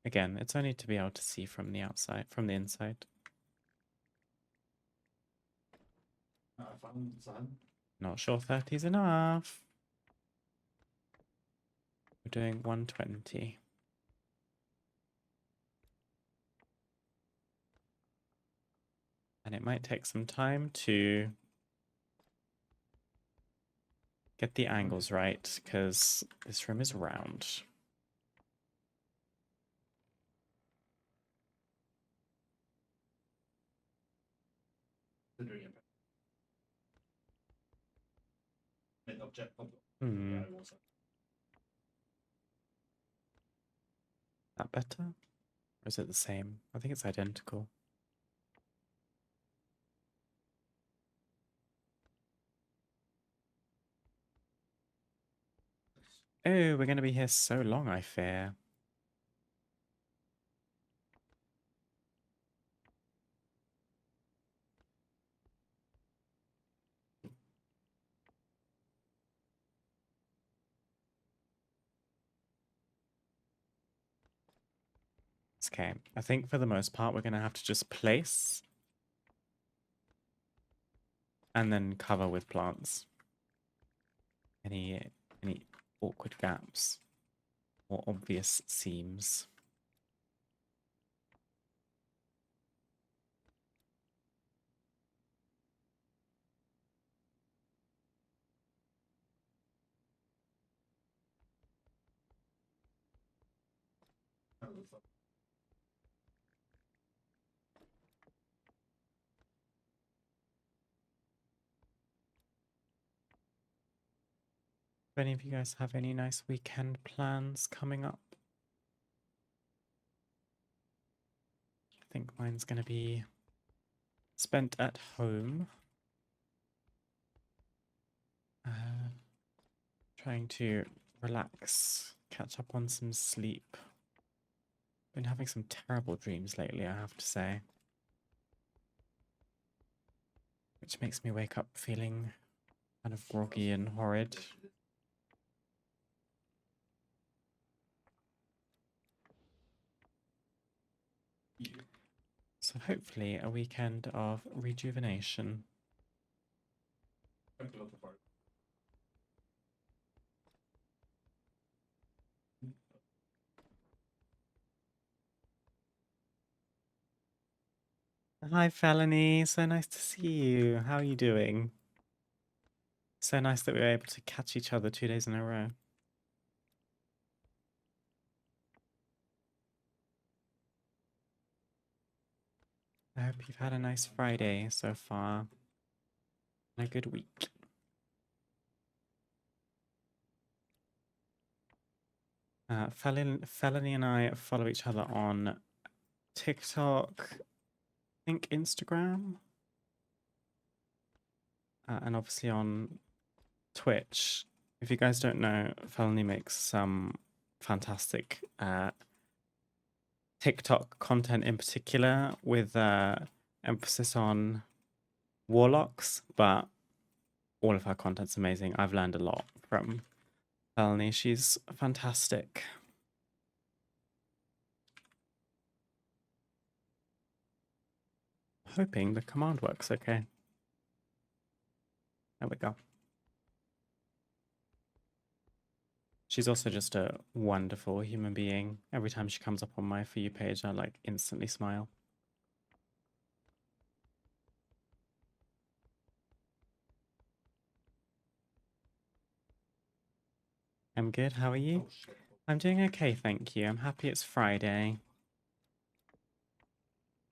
Again, it's only to be able to see from the outside, from the inside. Not sure 30 is enough. We're doing 120. And it might take some time to get the angles right, because this room is round. Hmm. That better? Or is it the same? I think it's identical. Oh, we're going to be here so long, I fear. Okay, I think for the most part, we're going to have to just place and then cover with plants. Any awkward gaps or obvious seams. Do any of you guys have any nice weekend plans coming up? I think mine's going to be spent at home. Trying to relax, catch up on some sleep. Been having some terrible dreams lately, I have to say. Which makes me wake up feeling kind of groggy and horrid. So hopefully a weekend of rejuvenation. Hi, Felony. So nice to see you. How are you doing? So nice that we were able to catch each other 2 days in a row. I hope you've had a nice Friday so far and a good week. Felony and I follow each other on TikTok, I think Instagram, and obviously on Twitch. If you guys don't know, Felony makes some fantastic TikTok content in particular with emphasis on warlocks, but all of her content's amazing. I've learned a lot from Felony. She's fantastic. Hoping the command works okay. There we go. She's also just a wonderful human being. Every time she comes up on my For You page, I like instantly smile. I'm good. How are you? I'm doing okay, thank you. I'm happy it's Friday.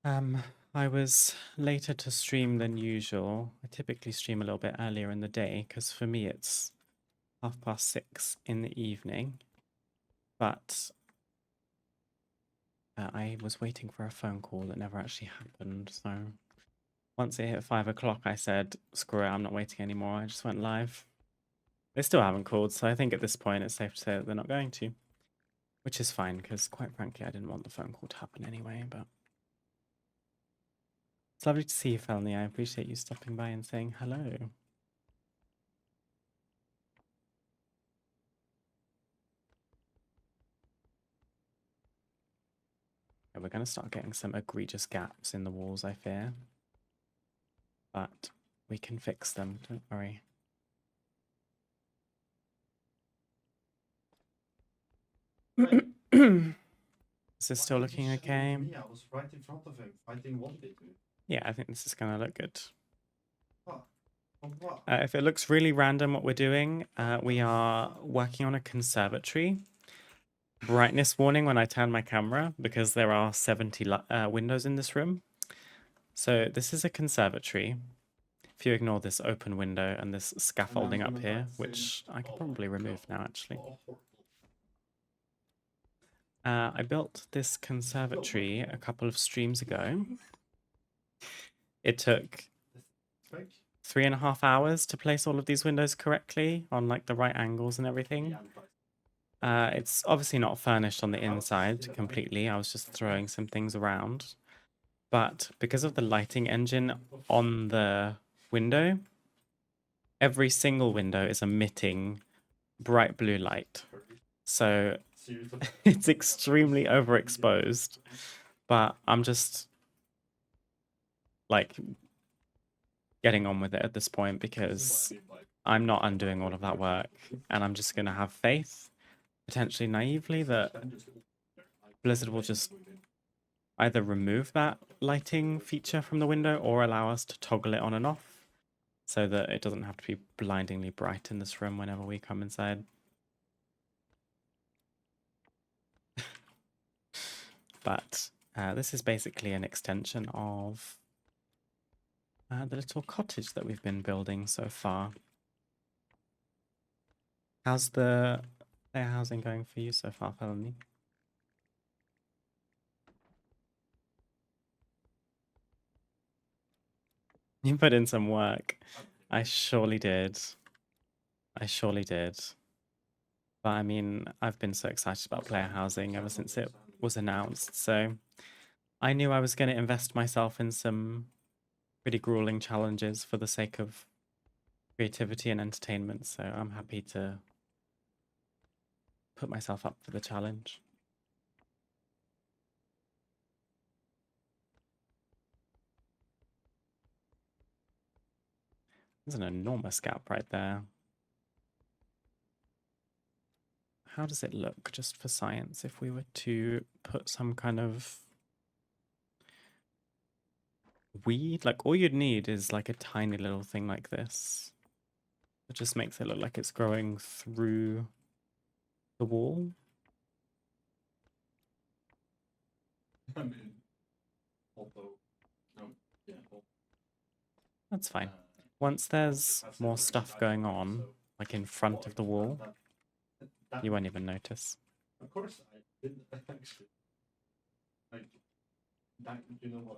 I was later to stream than usual. I typically stream a little bit earlier in the day because for me it's 6:30 in the evening. But I was waiting for a phone call that never actually happened. So once it hit 5 o'clock, I said, screw it, I'm not waiting anymore. I just went live. They still haven't called, so I think at this point it's safe to say that they're not going to. Which is fine, because quite frankly, I didn't want the phone call to happen anyway, but it's lovely to see you, Felny. I appreciate you stopping by and saying hello. Yeah, we're going to start getting some egregious gaps in the walls, I fear. But we can fix them, don't worry. Is this still looking okay? I was right in front of him, fighting one bit. Yeah, I think this is going to look good. What? What? If it looks really random what we're doing, we are working on a conservatory. Brightness warning when I turn my camera because there are 70 windows in this room. So this is a conservatory. If you ignore this open window and this scaffolding up here, which I can probably remove now actually. I built this conservatory a couple of streams ago. It took 3.5 hours to place all of these windows correctly on like the right angles and everything. It's obviously not furnished on the inside completely. I was just throwing some things around. But because of the lighting engine on the window, every single window is emitting bright blue light. So it's extremely overexposed. But I'm just like getting on with it at this point because I'm not undoing all of that work. And I'm just going to have faith, potentially naively, that Blizzard will just either remove that lighting feature from the window or allow us to toggle it on and off so that it doesn't have to be blindingly bright in this room whenever we come inside. But this is basically an extension of the little cottage that we've been building so far. How's the housing going for you so far, Felony? You put in some work. I surely did. I surely did. But I mean, I've been so excited about player housing ever since it was announced. So I knew I was going to invest myself in some pretty grueling challenges for the sake of creativity and entertainment. So I'm happy to put myself up for the challenge. There's an enormous gap right there. How does it look, just for science, if we were to put some kind of weed? Like, all you'd need is like a tiny little thing like this. It just makes it look like it's growing through the wall. I mean, although, no, yeah, That's fine. Once there's more stuff going on, like in front of the wall, you won't even notice. Of course, I didn't actually. Like, that, you know what?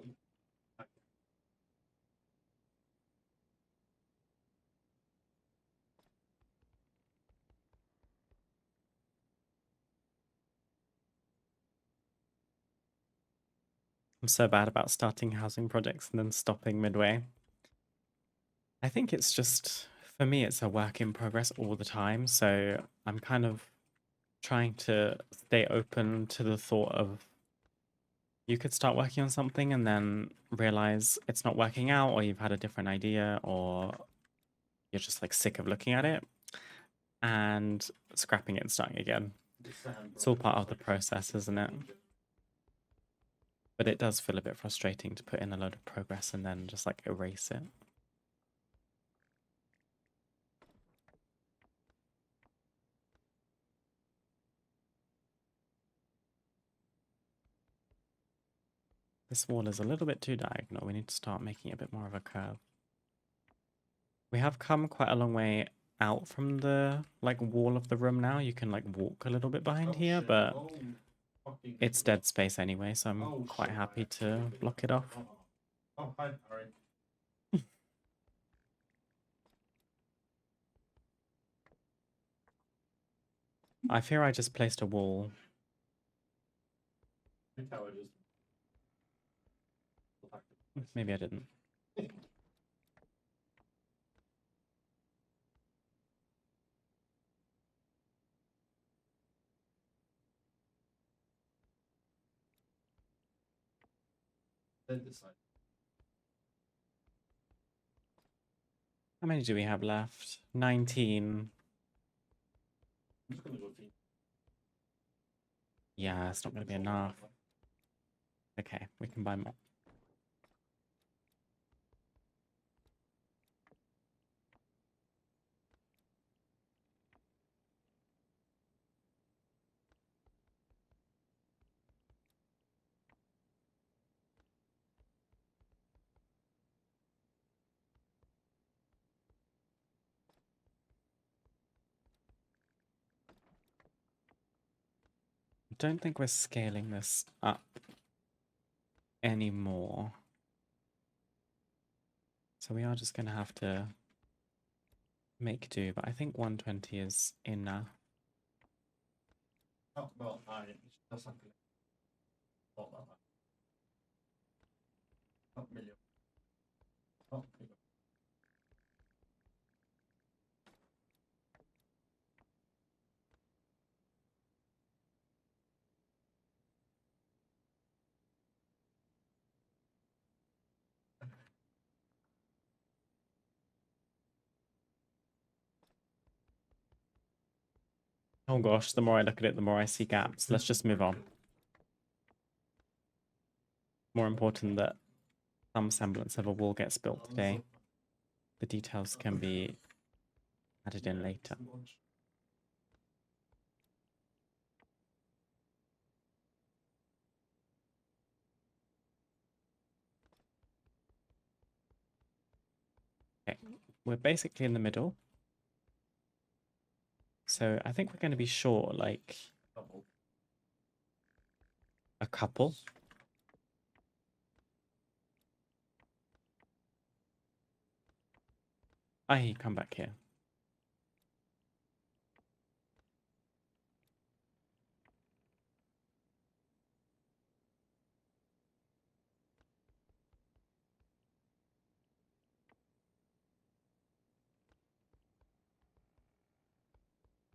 I'm so bad about starting housing projects and then stopping midway. I think it's just, for me, it's a work in progress all the time. So I'm kind of trying to stay open to the thought of you could start working on something and then realize it's not working out, or you've had a different idea, or you're just like sick of looking at it. and scrapping it and starting again. It's all part of the process, isn't it? But it does feel a bit frustrating to put in a load of progress and then just like erase it. This wall is a little bit too diagonal. We need to start making it a bit more of a curve. We have come quite a long way out from the like wall of the room now. You can like walk a little bit behind here, but it's dead space anyway, so I'm quite happy to block it off. Oh, hi, Harry. I fear I just placed a wall. Look how it is. Maybe I didn't. Then decide. How many do we have left? 19. I'm just gonna go think. Yeah, it's not going to be enough. Okay, we can buy more. I don't think we're scaling this up anymore. So we are just going to have to make do, but I think 120 is enough. Oh, well, that's something. Not that much. Not million. Not million. Oh gosh, the more I look at it, the more I see gaps. Let's just move on. More important that some semblance of a wall gets built today. The details can be added in later. Okay, we're basically in the middle. So I think we're going to be short like Double. a couple. I come back here.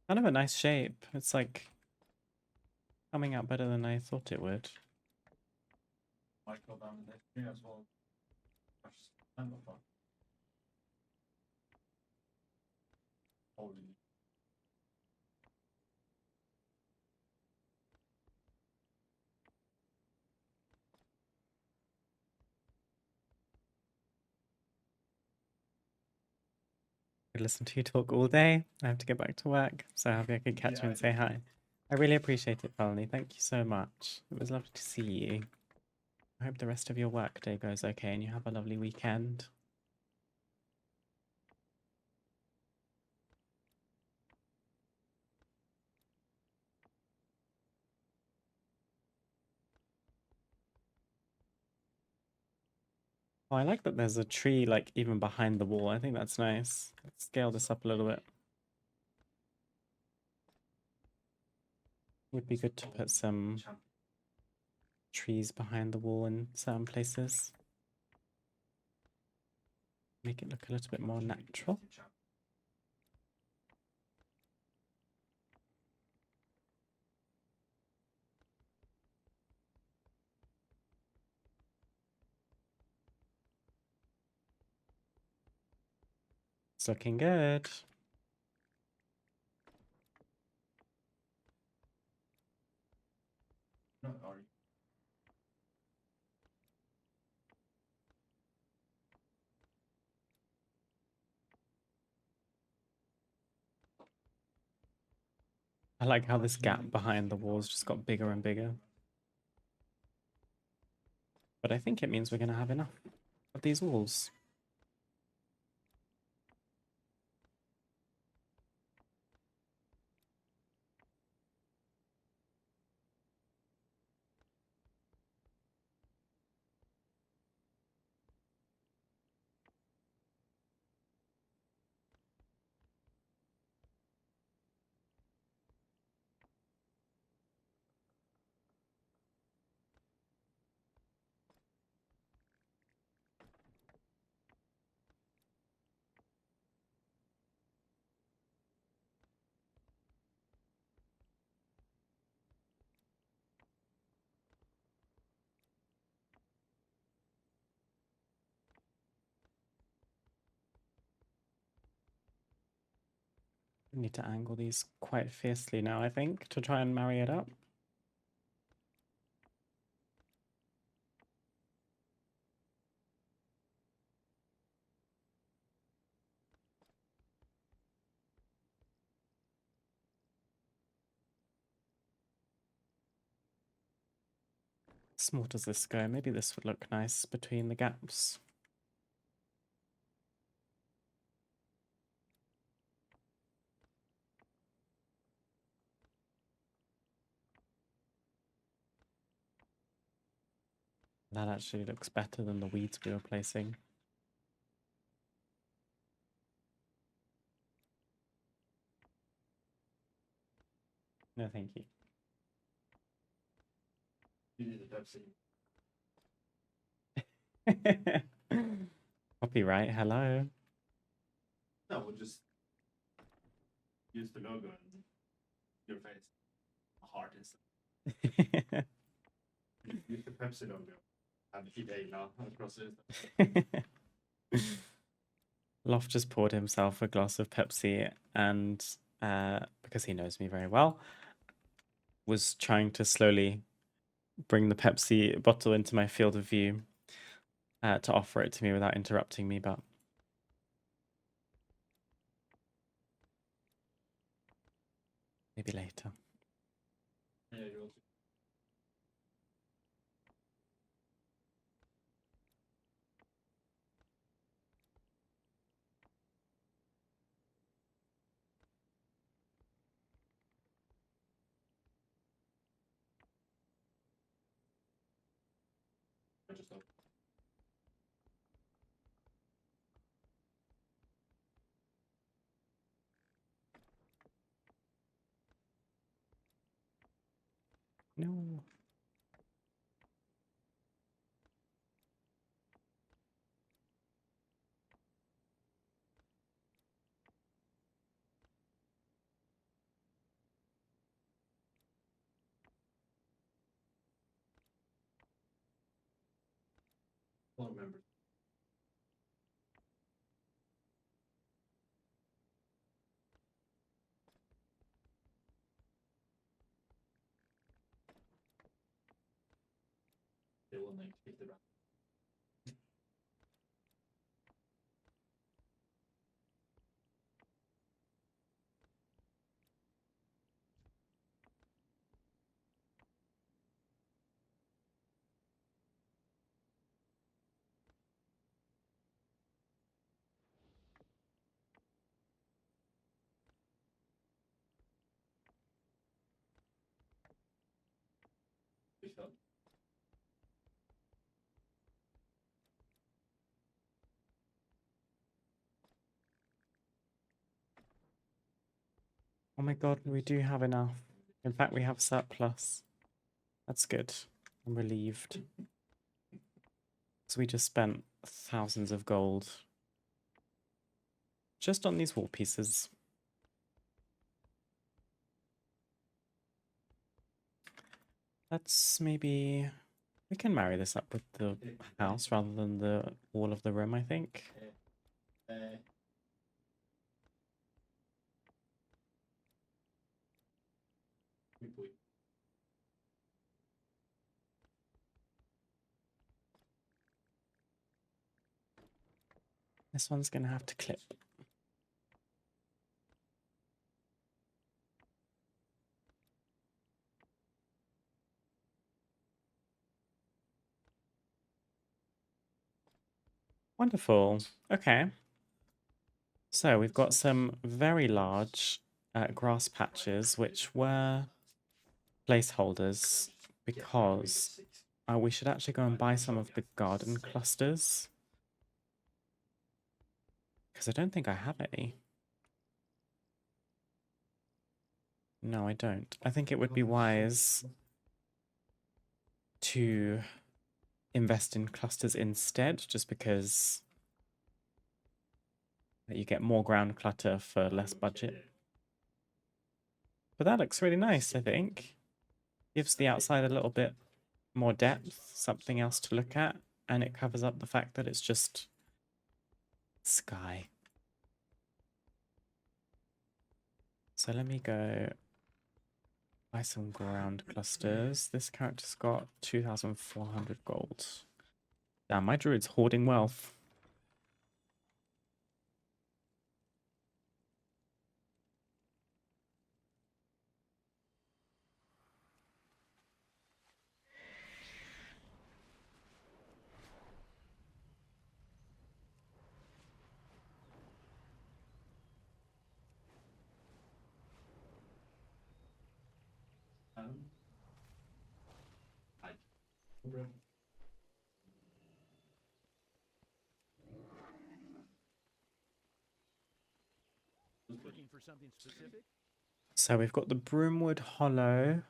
Kind of a nice shape. It's like coming out better than I thought it would. Might go down in history as well. Remember fun. Holy. Could listen to you talk all day. I have to get back to work, so happy I could catch you and say hi. I really appreciate it, Felony. Thank you so much. It was lovely to see you. I hope the rest of your work day goes okay and you have a lovely weekend. Oh, I like that there's a tree like even behind the wall. I think that's nice. Let's scale this up a little bit. Would be good to put some trees behind the wall in certain places. Make it look a little bit more natural. It's looking good. Not are you? I like how this gap behind the walls just got bigger and bigger. But I think it means we're going to have enough of these walls. We need to angle these quite fiercely now, I think, to try and marry it up. How small does this go? Maybe this would look nice between the gaps. That actually looks better than the weeds we were placing. No, thank you. You need a Pepsi. Copyright, hello. No, we'll just use the logo and your face. A heart instead. Use the Pepsi logo. And eBay now across it. Loft just poured himself a glass of Pepsi and, because he knows me very well, was trying to slowly bring the Pepsi bottle into my field of view to offer it to me without interrupting me, but maybe later. Yeah, you also. I just thought. No. A lot of members. They will like take the rest. We felt. Oh my god, we do have enough. In fact, we have surplus. That's good. I'm relieved. So we just spent thousands of gold just on these wall pieces. Let's maybe... We can marry this up with the house rather than the wall of the room, I think. We put. This one's going to have to clip. Wonderful. Okay. So we've got some very large grass patches, which were placeholders because we should actually go and buy some of the garden clusters. Because I don't think I have any. No, I don't. I think it would be wise to invest in clusters instead, just because you get more ground clutter for less budget. But that looks really nice, I think. Gives the outside a little bit more depth, something else to look at, and it covers up the fact that it's just sky. So let me go buy some ground clusters. This character's got 2,400 gold. Damn, my druid's hoarding wealth. Looking for something specific? So we've got the Broomwood Hollow.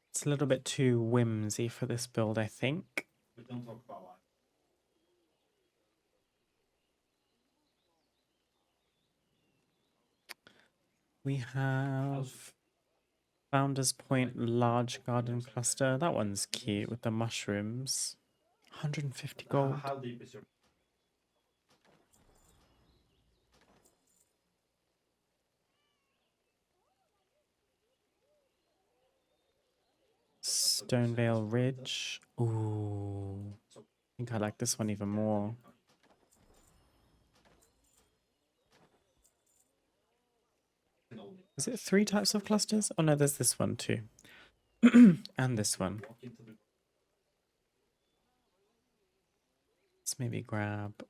It's a little bit too whimsy for this build, I think. But don't talk about life. We have Founder's Point Large Garden Cluster. That one's cute with the mushrooms. 150 gold. How deep is your? Stonevale Ridge. Ooh. I think I like this one even more. Is it 3 types of clusters? Oh no, there's this one too. And this one. Let's maybe grab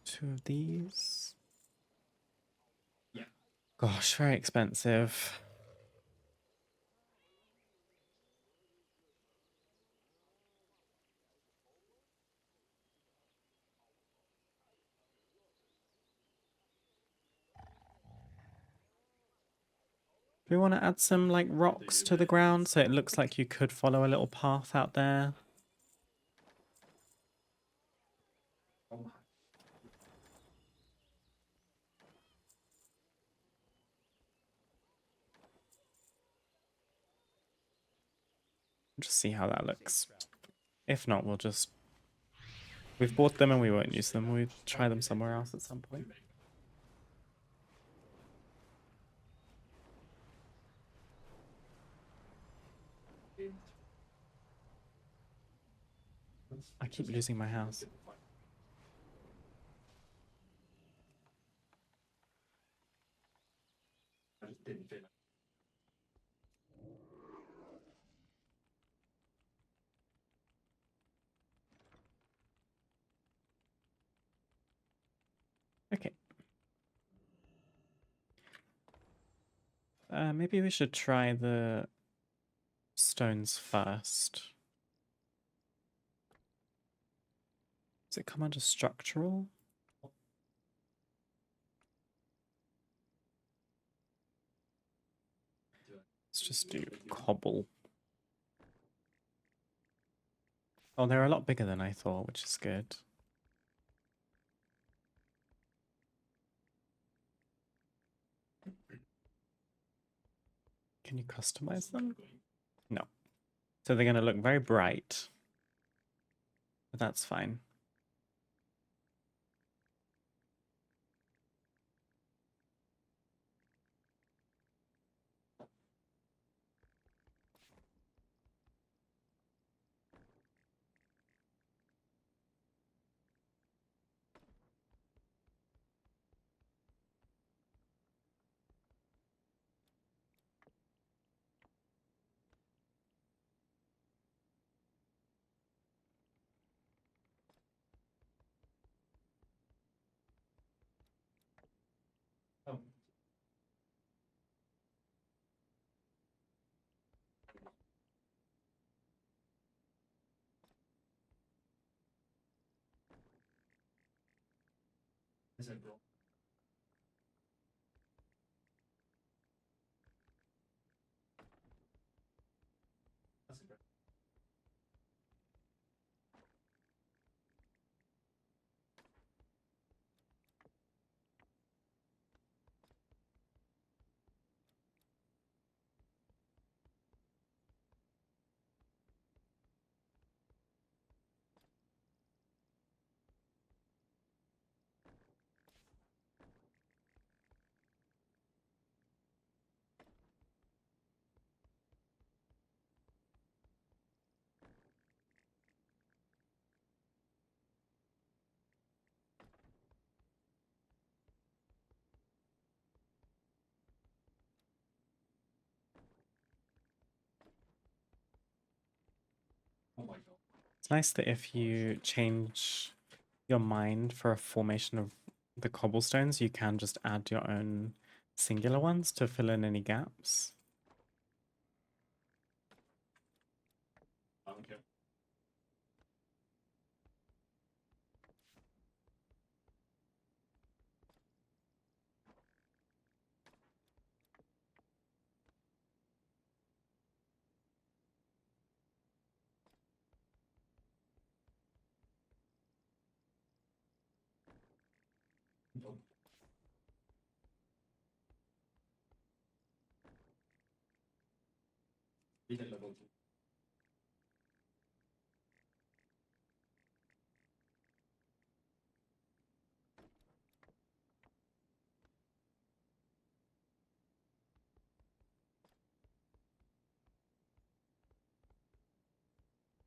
2 of these. Yeah. Gosh, very expensive. Do we want to add some like rocks to the ground so it looks like you could follow a little path out there? Just see how that looks. If not, we'll just... We've bought them and we won't use them. We'll try them somewhere else at some point. I keep losing my house. I just didn't feel it. Okay. Maybe we should try the stones first. Does it come under structural? Let's just do cobble. Oh, they're a lot bigger than I thought, which is good. Can you customize them? No. So they're going to look very bright. But that's fine. it, bro? That's it, bro. Oh my god. It's nice that if you change your mind for a formation of the cobblestones, you can just add your own singular ones to fill in any gaps. I don't care. Nope. Leave it level 2.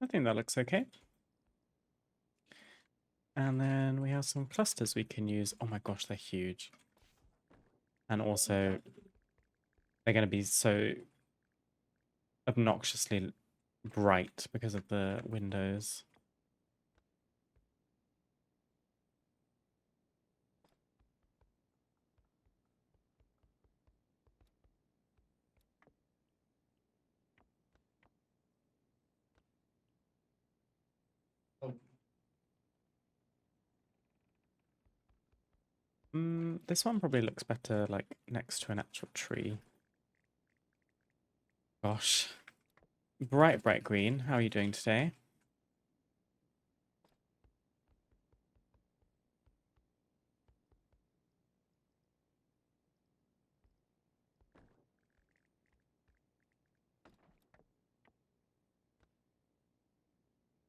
I think that looks okay. And then we have some clusters we can use. Oh my gosh, they're huge. And also, they're going to be so obnoxiously bright because of the windows. Oh, This one probably looks better like next to an actual tree. Gosh. Bright, bright green. How are you doing today?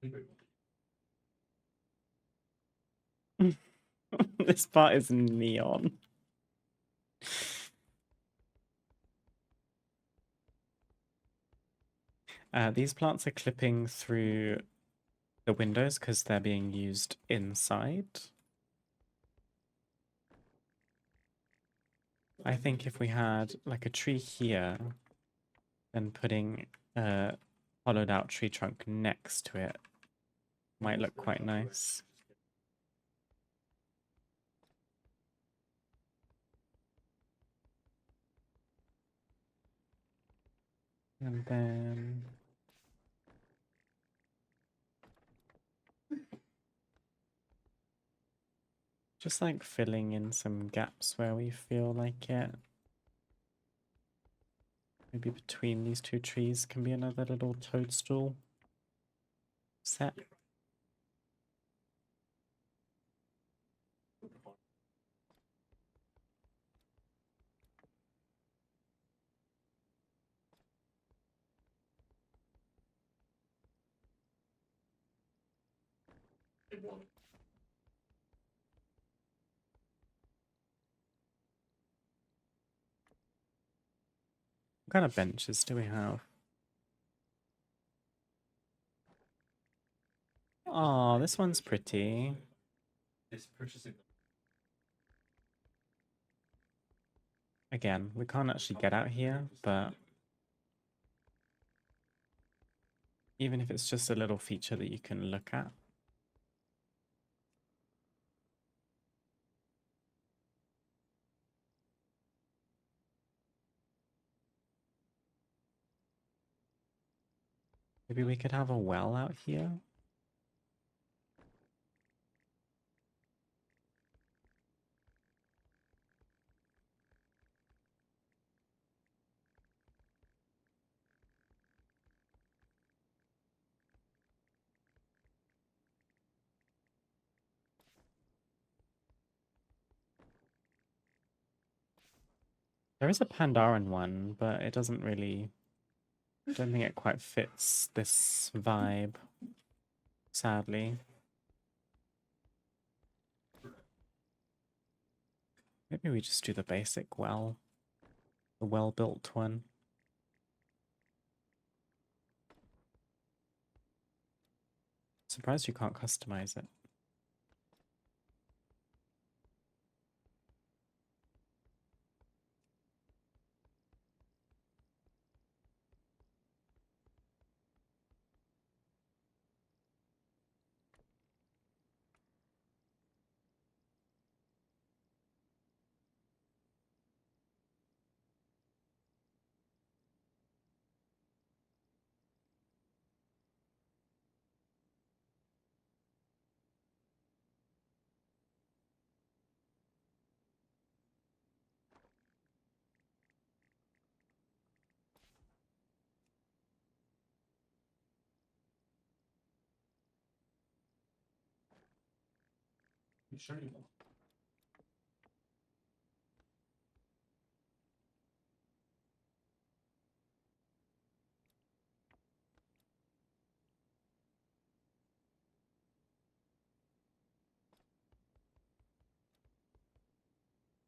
leave it. This part is neon. These plants are clipping through the windows because they're being used inside. I think if we had like a tree here, then putting a hollowed out tree trunk next to it might look quite nice. And then just like filling in some gaps where we feel like it. Maybe between these two trees can be another little toadstool set. It won't. What kind of benches do we have? Oh, this one's pretty. It's purchasing. Again, we can't actually get out here, but even if it's just a little feature that you can look at. Maybe we could have a well out here. I There is a Pandaren one, but it doesn't really. I don't think it quite fits this vibe, sadly. Maybe we just do the basic well, the well-built one. Surprised you can't customize it. You sure you know?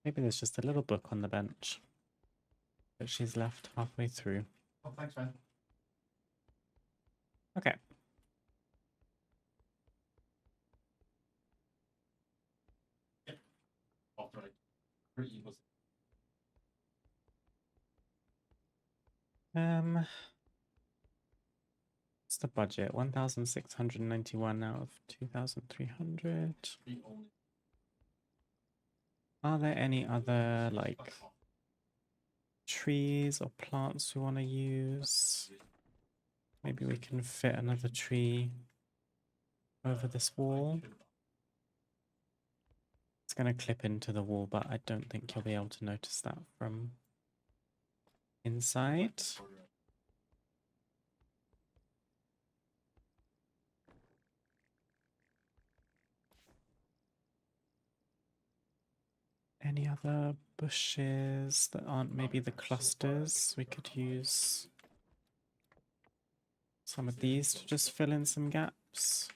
Maybe there's just a little book on the bench that she's left halfway through. Oh, thanks, man. Okay. After like 3 was What's the budget? 1,691 out of 2,300. the only. Are there any other like trees or plants we want to use? Maybe we can fit another tree over this wall. It's going to clip into the wall, but I don't think you'll be able to notice that from inside. Any other bushes that aren't maybe the clusters? We could use some of these to just fill in some gaps.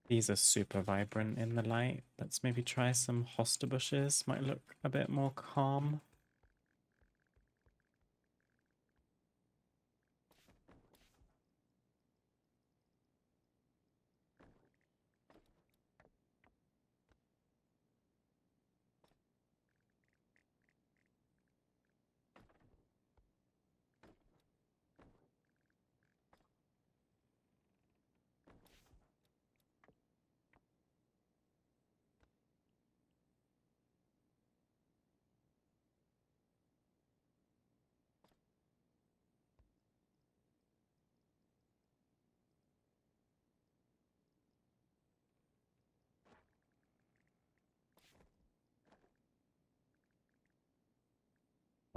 These are super vibrant in the light. Let's maybe try some hosta bushes. Might look a bit more calm.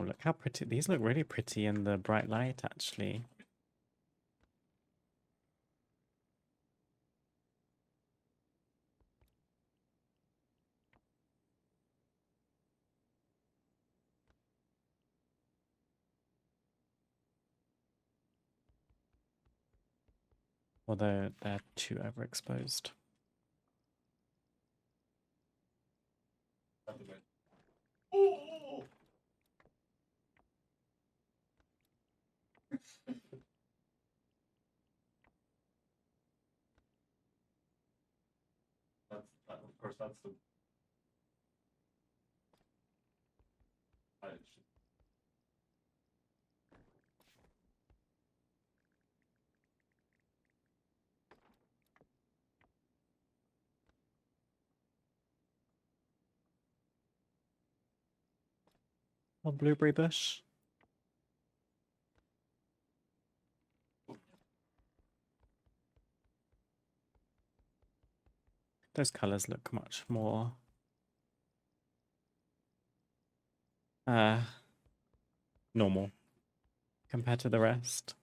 Oh, look how pretty. These look really pretty in the bright light, actually. Although they're too overexposed. Oh! Of course, that's the. Oh, blueberry bush. Those colors look much more uh normal compared to the rest.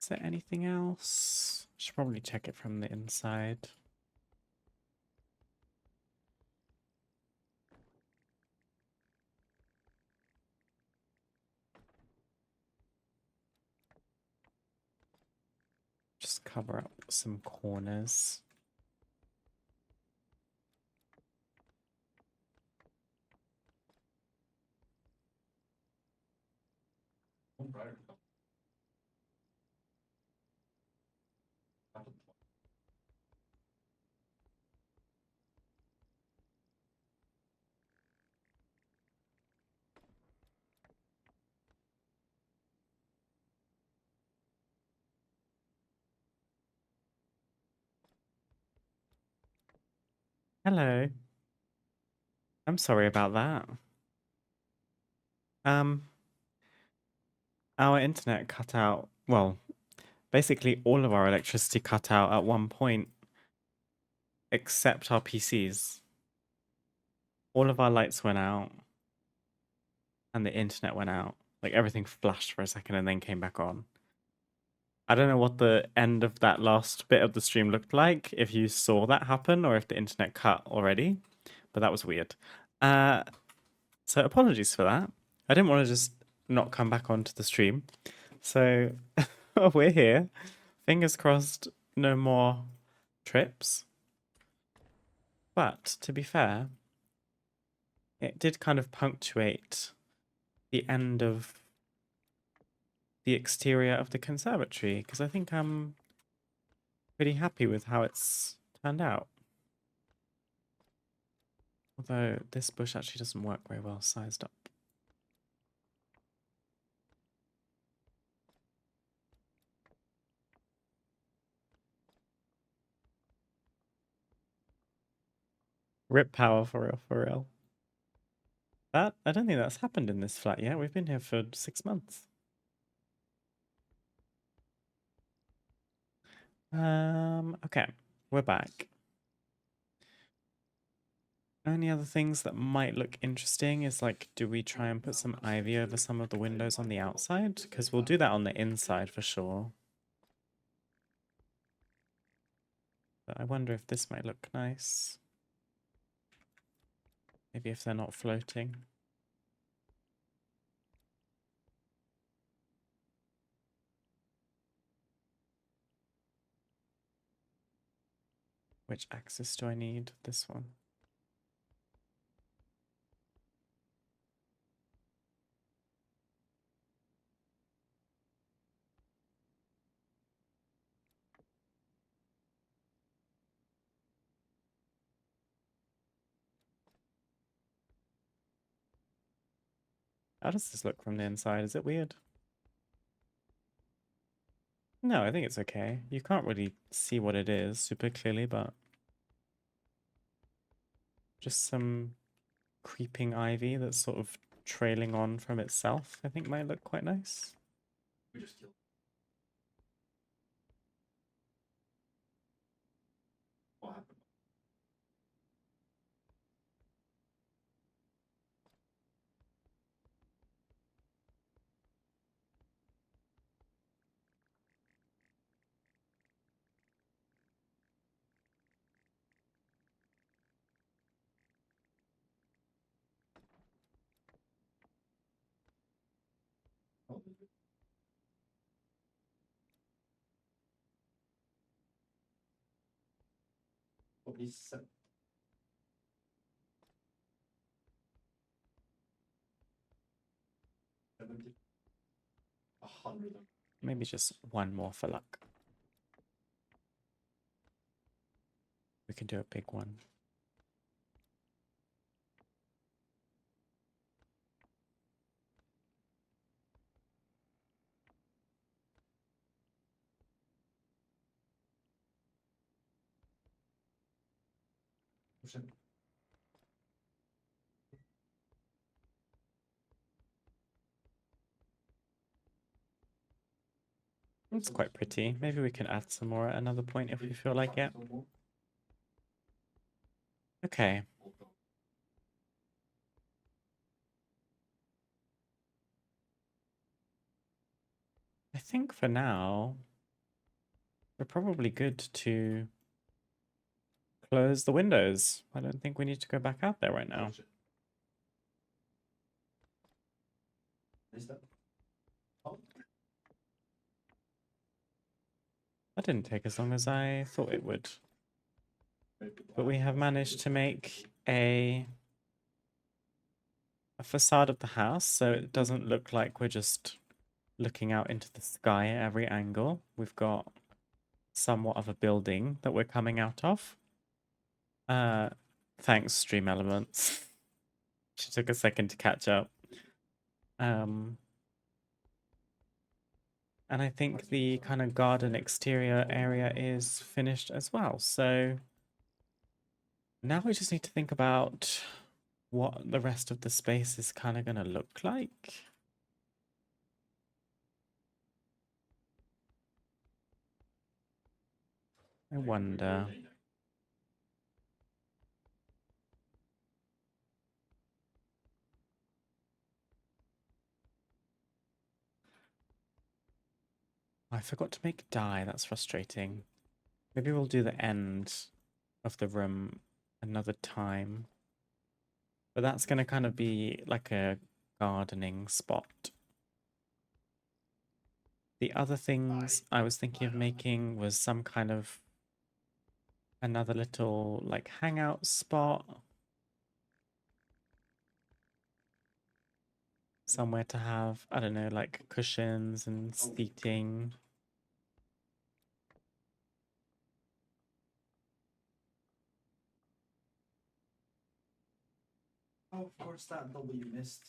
Is there anything else? Should probably check it from the inside. Just cover up some corners. Hello. I'm sorry about that. Um, our internet cut out. Well, basically all of our electricity cut out at one point, except our PCs. All of our lights went out, and the internet went out. Like everything flashed for a second and then came back on. I don't know what the end of that last bit of the stream looked like, if you saw that happen or if the internet cut already, but that was weird. So apologies for that. I didn't want to just not come back onto the stream. So we're here. Fingers crossed, no more trips. But to be fair, it did kind of punctuate the end of the exterior of the conservatory because I think I'm pretty happy with how it's turned out. Although this bush actually doesn't work very well sized up. Rip power for real, for real. That I don't think that's happened in this flat yet. We've been here for 6 months. Okay, we're back. Only other things that might look interesting is like, do we try and put some ivy over some of the windows on the outside? Because we'll do that on the inside for sure. But I wonder if this might look nice. Maybe if they're not floating. Which axis do I need? This one. How does this look from the inside? Is it weird? No, I think it's okay. You can't really see what it is super clearly, but just some creeping ivy that's sort of trailing on from itself, I think might look quite nice. We just killed. What happened? 27. $70. 100. Maybe just one more for luck. We can do a big one. It's quite pretty. Maybe we can add some more at another point if we feel like it. Okay. I think for now, we're probably good to close the windows. I don't think we need to go back out there right now. That didn't take as long as I thought it would. But we have managed to make a facade of the house so it doesn't look like we're just looking out into the sky at every angle. We've got somewhat of a building that we're coming out of. Thanks, Stream Elements. She took a second to catch up. And I think the kind of garden exterior area is finished as well. So now we just need to think about what the rest of the space is kind of going to look like. I wonder. I forgot to make dye. That's frustrating. Maybe we'll do the end of the room another time. But that's going to kind of be like a gardening spot. The other things I was thinking of making was some kind of another little like hangout spot. Somewhere to have, I don't know, like cushions and seating. Oh, of course, that double you missed.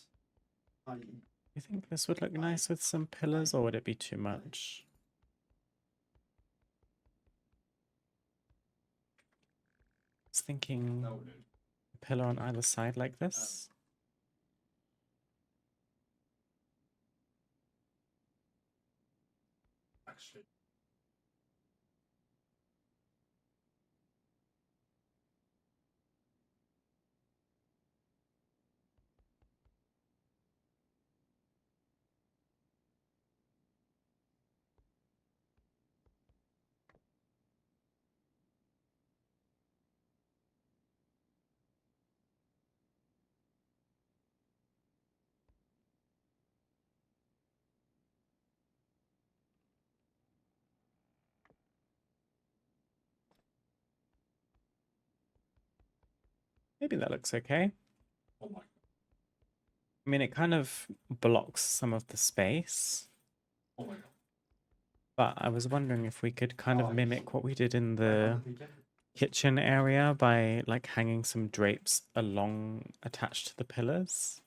You think this would look nice with some pillars, or would it be too much? I was thinking a pillar on either side like this. Actually, Maybe that looks okay. oh my. I mean, it kind of blocks some of the space. Oh my god. But I was wondering if we could kind of mimic what we did in Right on the the weekend. kitchen area by like hanging some drapes along attached to the pillars.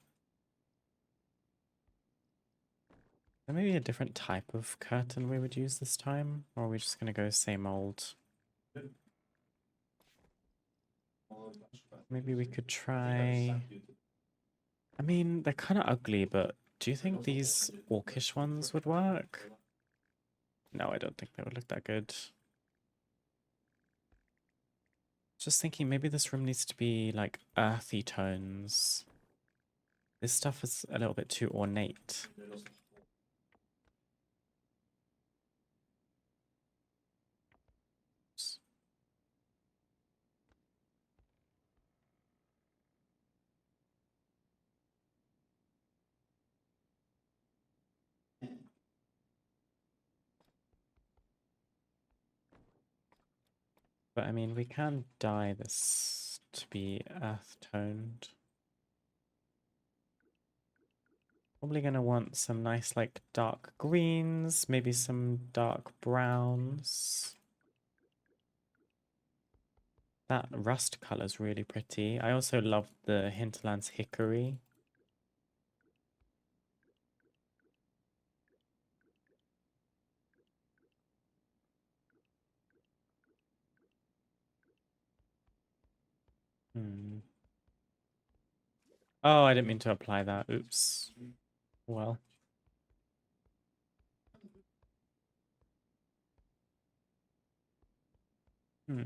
There may be a different type of curtain we would use this time, or are we just going to go same old? Maybe we could try. I mean, they're kind of ugly, but do you think these orcish ones would work? No, I don't think they would look that good. Just thinking maybe this room needs to be like earthy tones. This stuff is a little bit too ornate. But I mean, we can dye this to be earth toned. Probably going to want some nice like dark greens, maybe some dark browns. That rust color is really pretty. I also love the Hinterlands hickory. Hmm. Oh, I didn't mean to apply that. Oops. Well. Hmm.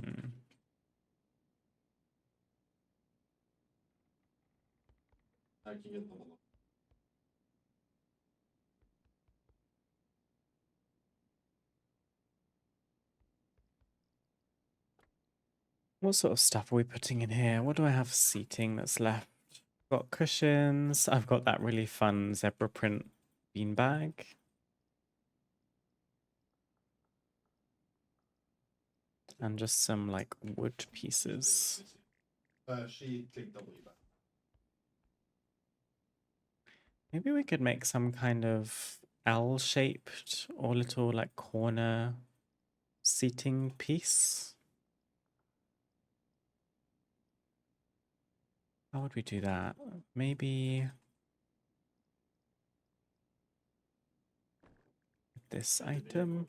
I can get the little. What sort of stuff are we putting in here? What do I have for seating that's left? Got cushions. I've got that really fun zebra print beanbag. And just some like wood pieces. She clicked W back. Maybe we could make some kind of L-shaped or little like corner seating piece. How would we do that? Maybe this item.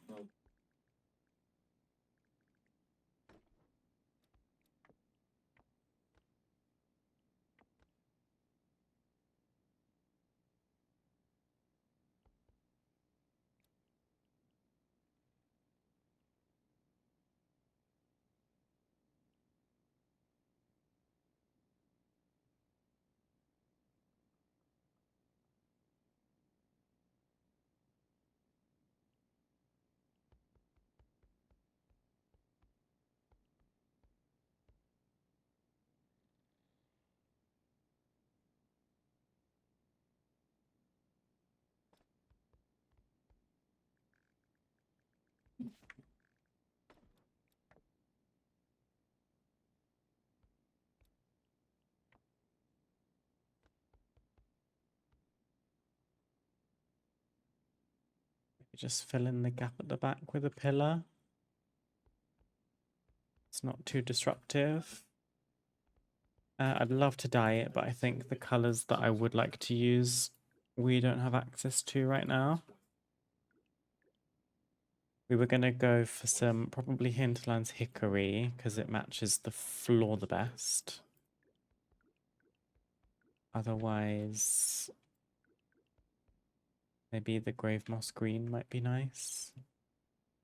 Just fill in the gap at the back with a pillar. It's not too disruptive. I'd love to dye it, but I think the colors that I would like to use, we don't have access to right now. We were going to go for some probably Hinterlands hickory because it matches the floor the best. Otherwise, maybe the grave moss green might be nice.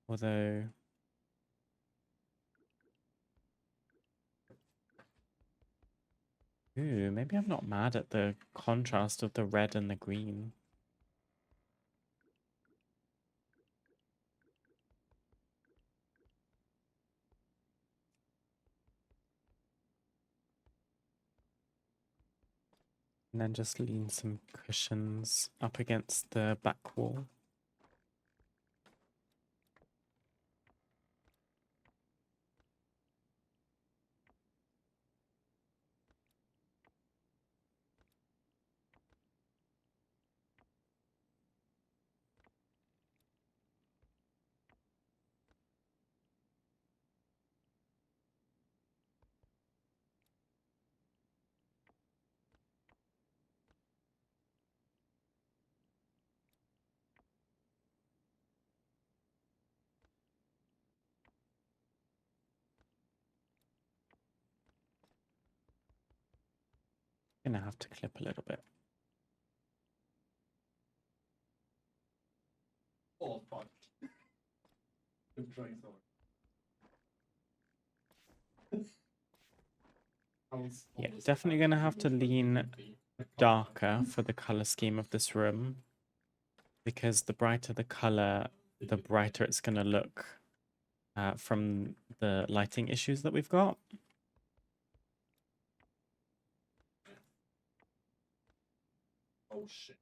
Although, ooh, maybe I'm not mad at the contrast of the red and the green. And then just lean some cushions up against the back wall. Gonna have to clip a little bit. Oh fuck. I'm trying so hard. Yeah, definitely gonna have to lean darker for the color scheme of this room, because the brighter the color, the brighter it's gonna look from the lighting issues that we've got. Oh shit.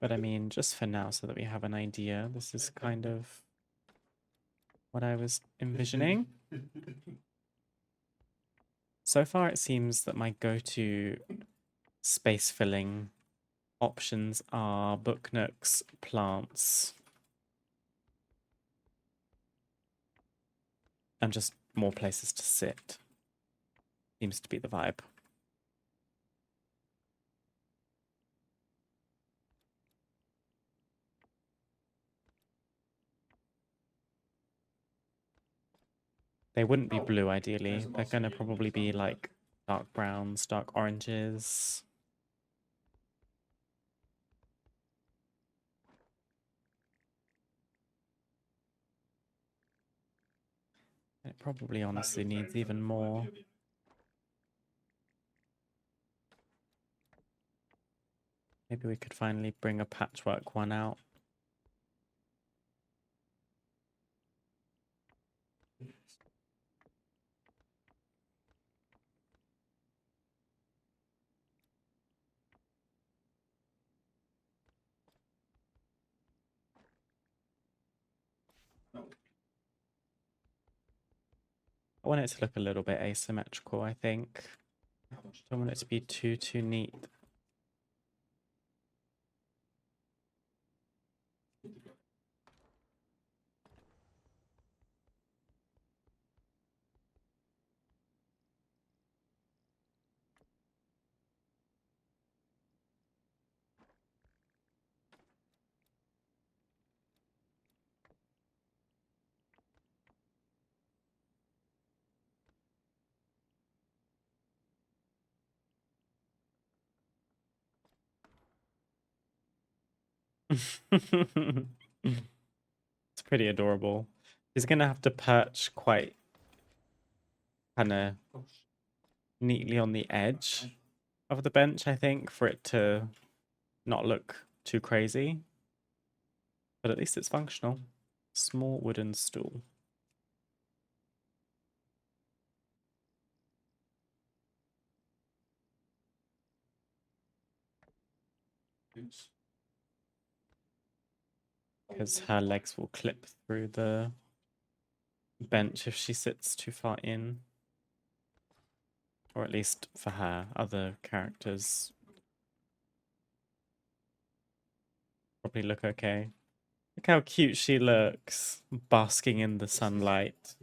But I mean, just for now, so that we have an idea, this is kind of what I was envisioning. So far, it seems that my go-to space filling options are book nooks, plants, and just more places to sit. Seems to be the vibe. They wouldn't be Oh, blue, ideally. there's a They're going to mosquito probably just on be the like dark browns, dark oranges. It probably honestly needs even more. Maybe we could finally bring a patchwork one out. No. I want it to look a little bit asymmetrical, I think. How much Don't want it to be too neat. It's pretty adorable. He's gonna have to perch quite kind of neatly on the edge of the bench, I think, for it to not look too crazy. But at least it's functional. Small wooden stool. Because her legs will clip through the bench if she sits too far in. Or at least for her, other characters probably look okay. Look how cute she looks, basking in the sunlight.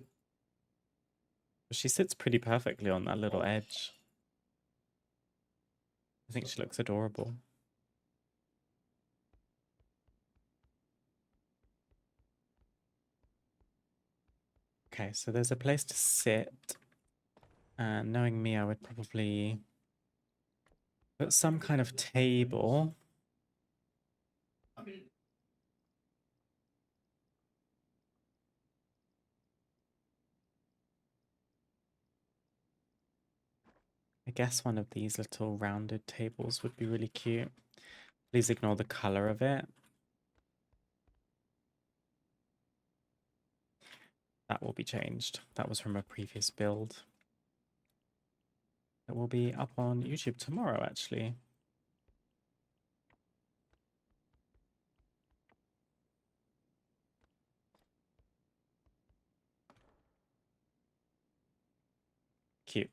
She sits pretty perfectly on that little edge. I think she looks adorable. Okay, so there's a place to sit. And knowing me, I would probably put some kind of table. I mean, I guess one of these little rounded tables would be really cute. Please ignore the color of it. That will be changed. That was from a previous build. That will be up on YouTube tomorrow, actually. Cute.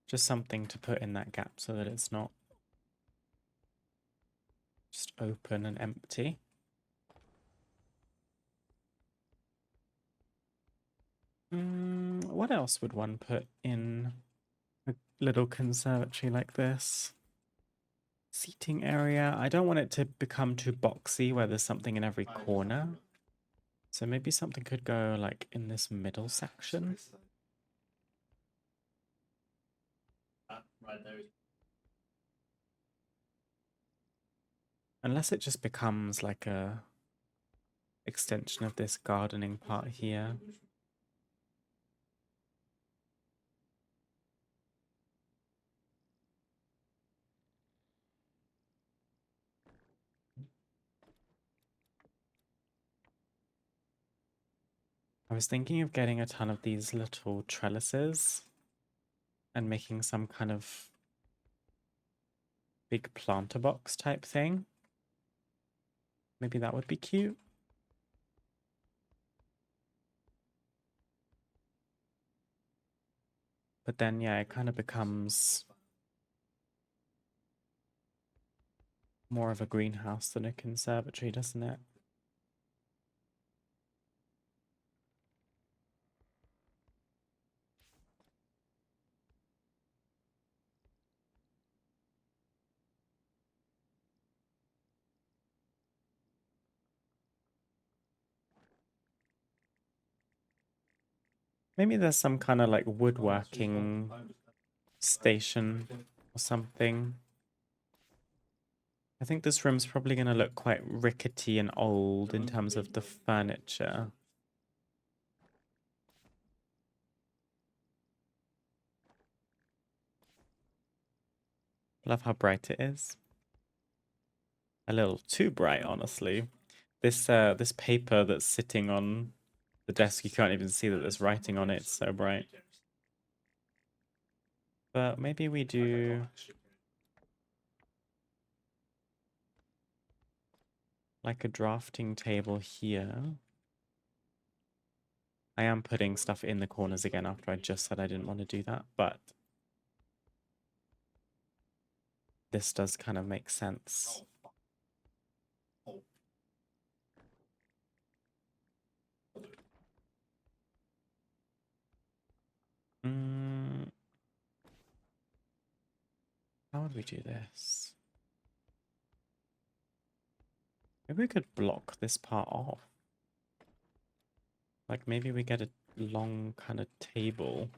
Just something to put in that gap so that it's not just open and empty. What else would one put in a little conservatory like this? Seating area. I don't want it to become too boxy where there's something in every corner. So maybe something could go like in this middle section. right there. Unless it just becomes like a extension of this gardening part here. I was thinking of getting a ton of these little trellises and making some kind of big planter box type thing. Maybe that would be cute. But then, yeah, it kind of becomes more of a greenhouse than a conservatory, doesn't it? Maybe there's some kind of like woodworking station or something. I think this room's probably going to look quite rickety and old in terms of the furniture. Love how bright it is. A little too bright, honestly. This paper that's sitting on the desk, you can't even see that there's writing on it. It's so bright. But maybe we do like a drafting table here. I am putting stuff in the corners again after I just said I didn't want to do that, but this does kind of make sense. How would we do this? Maybe we could block this part off. Like maybe we get a long kind of table.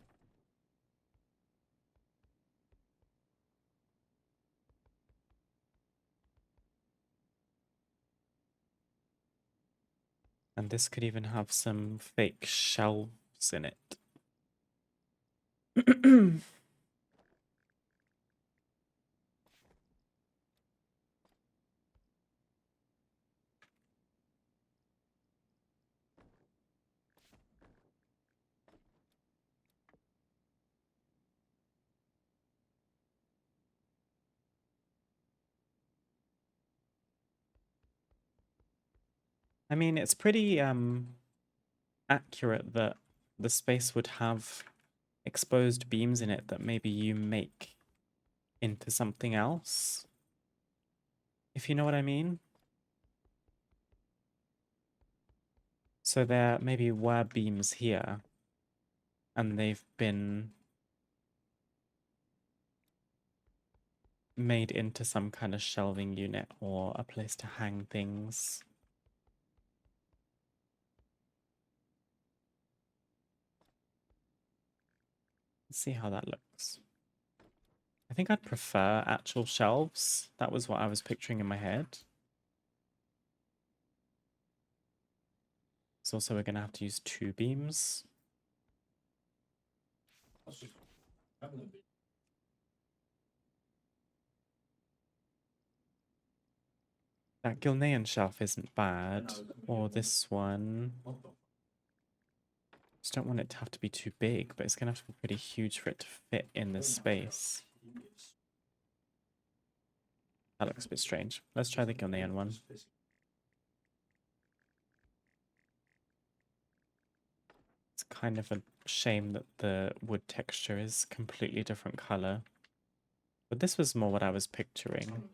And this could even have some fake shelves in it. I mean, it's pretty accurate that the space would have exposed beams in it that maybe you make into something else. If you know what I mean. So there maybe were beams here, and they've been made into some kind of shelving unit or a place to hang things. Let's see how that looks. I think I'd prefer actual shelves. That was what I was picturing in my head. So also we're gonna have to use 2 beams. That Gilnean shelf isn't bad, or this one. Just don't want it to have to be too big, but it's gonna have to be pretty huge for it to fit in this space. That looks a bit strange. Let's try the Gilnean one. It's kind of a shame that the wood texture is completely different color. But this was more what I was picturing.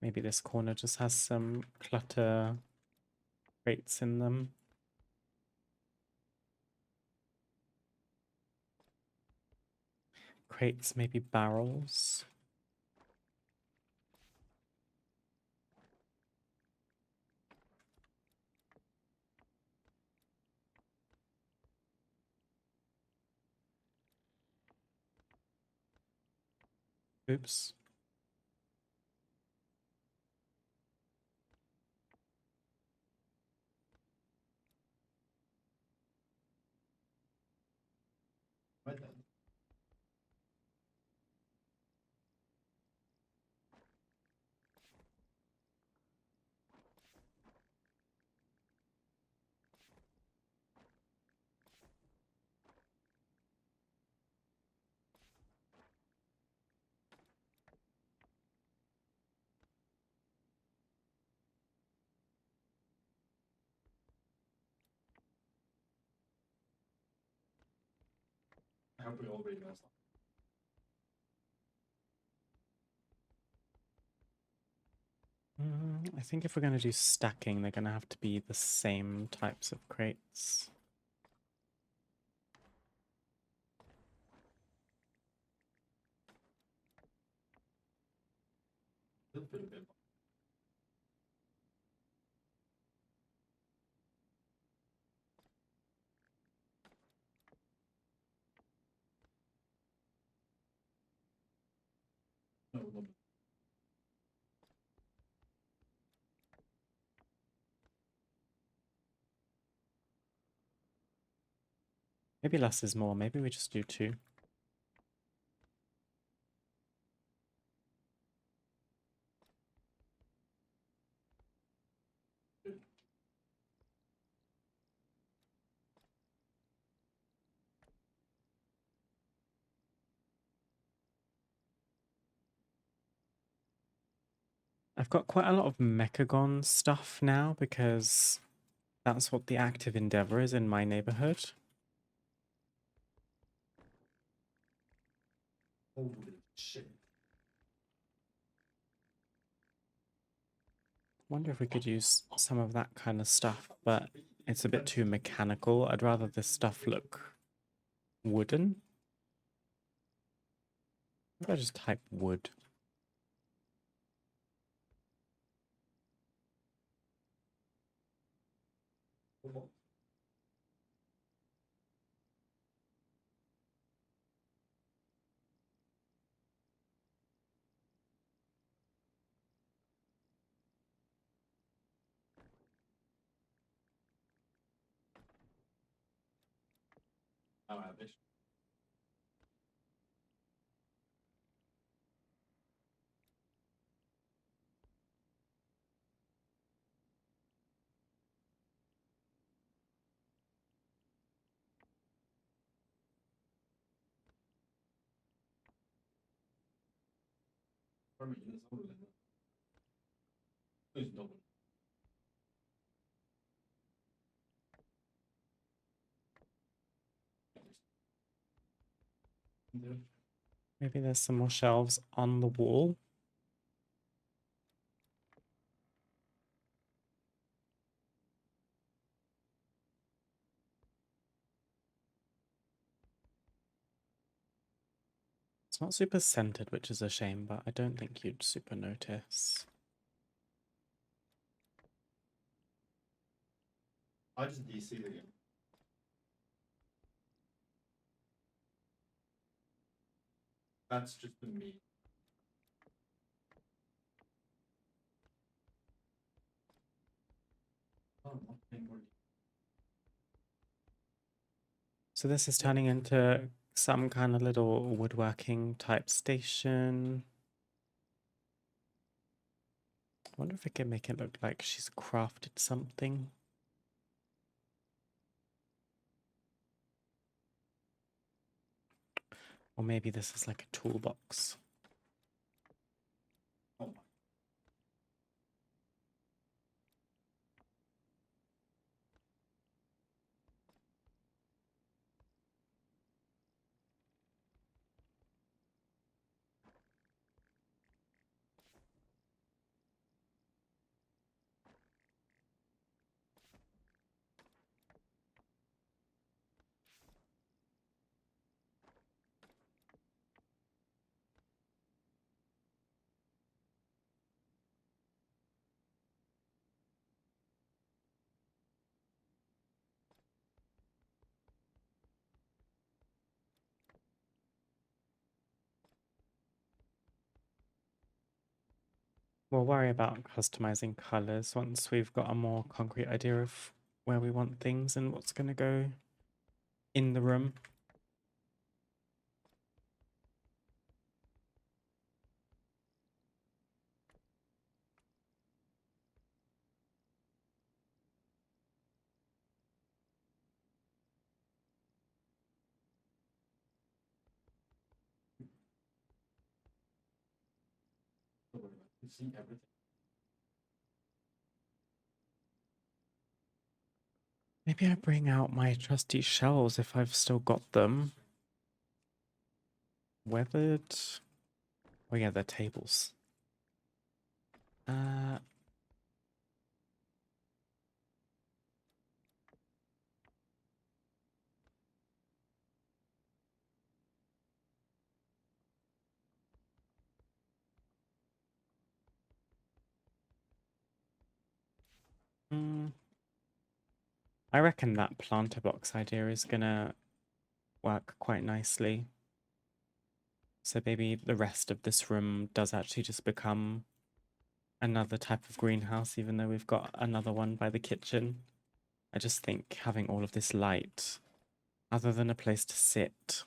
Maybe this corner just has some clutter crates in them. Crates, maybe barrels. Oops. Right then. I hope we already know something. I think if we're going to do stacking, they're going to have to be the same types of crates. Still feel a bit. No, no. Maybe less is more. Maybe we just do 2. I've got quite a lot of Mechagon stuff now because that's what the active endeavor is in my neighborhood. Holy shit. Wonder if we could use some of that kind of stuff, but it's a bit too mechanical. I'd rather this stuff look wooden. Maybe I just type wood. I don't have it. For me, it's over there. Please don't. There. Maybe there's some more shelves on the wall. It's not super centered, which is a shame, but I don't think you'd super notice. I just DC again. That's just the me. Oh, nothing more. So this is turning into some kind of little woodworking type station. I wonder if I can make it look like she's crafted something. Or maybe this is like a toolbox. Oh my. We'll worry about customizing colors once we've got a more concrete idea of where we want things and what's going to go in the room. You see everything. Maybe I bring out my trusty shells if I've still got them. Weathered. Oh yeah, they're tables. Uh, mm, I reckon that planter box idea is gonna work quite nicely. So maybe the rest of this room does actually just become another type of greenhouse, even though we've got another one by the kitchen. I just think having all of this light, other than a place to sit,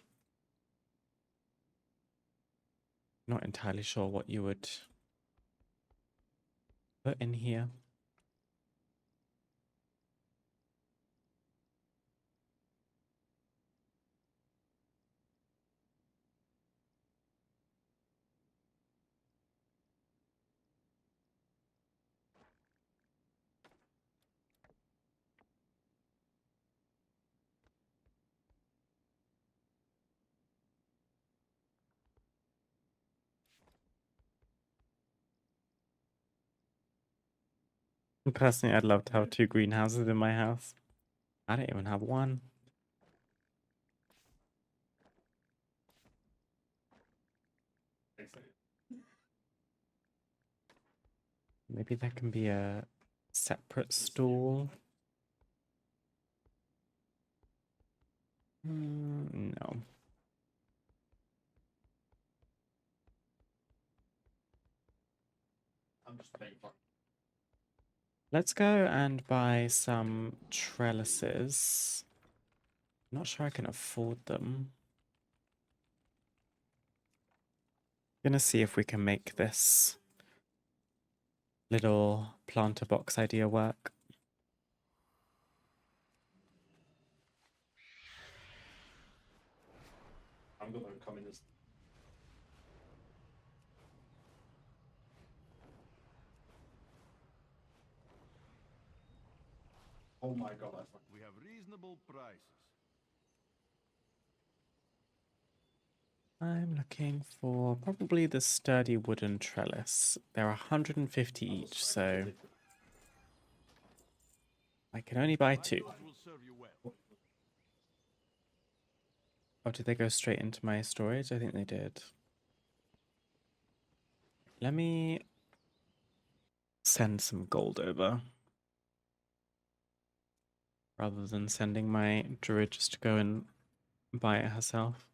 not entirely sure what you would put in here. Personally, I'd love to have two greenhouses in my house. I don't even have one. Excellent. Maybe there can be a separate stall. No. I'm just paying for. Let's go and buy some trellises. Not sure I can afford them. Gonna see if we can make this little planter box idea work. I'm gonna come in this. Oh my god, I fucking. We have reasonable prices. I'm looking for probably the sturdy wooden trellis. They're 150 each, so I can only buy two. Those will serve you well. Oh, did they go straight into my storage? I think they did. Let me send some gold over. Rather than sending my druid just to go and buy it herself.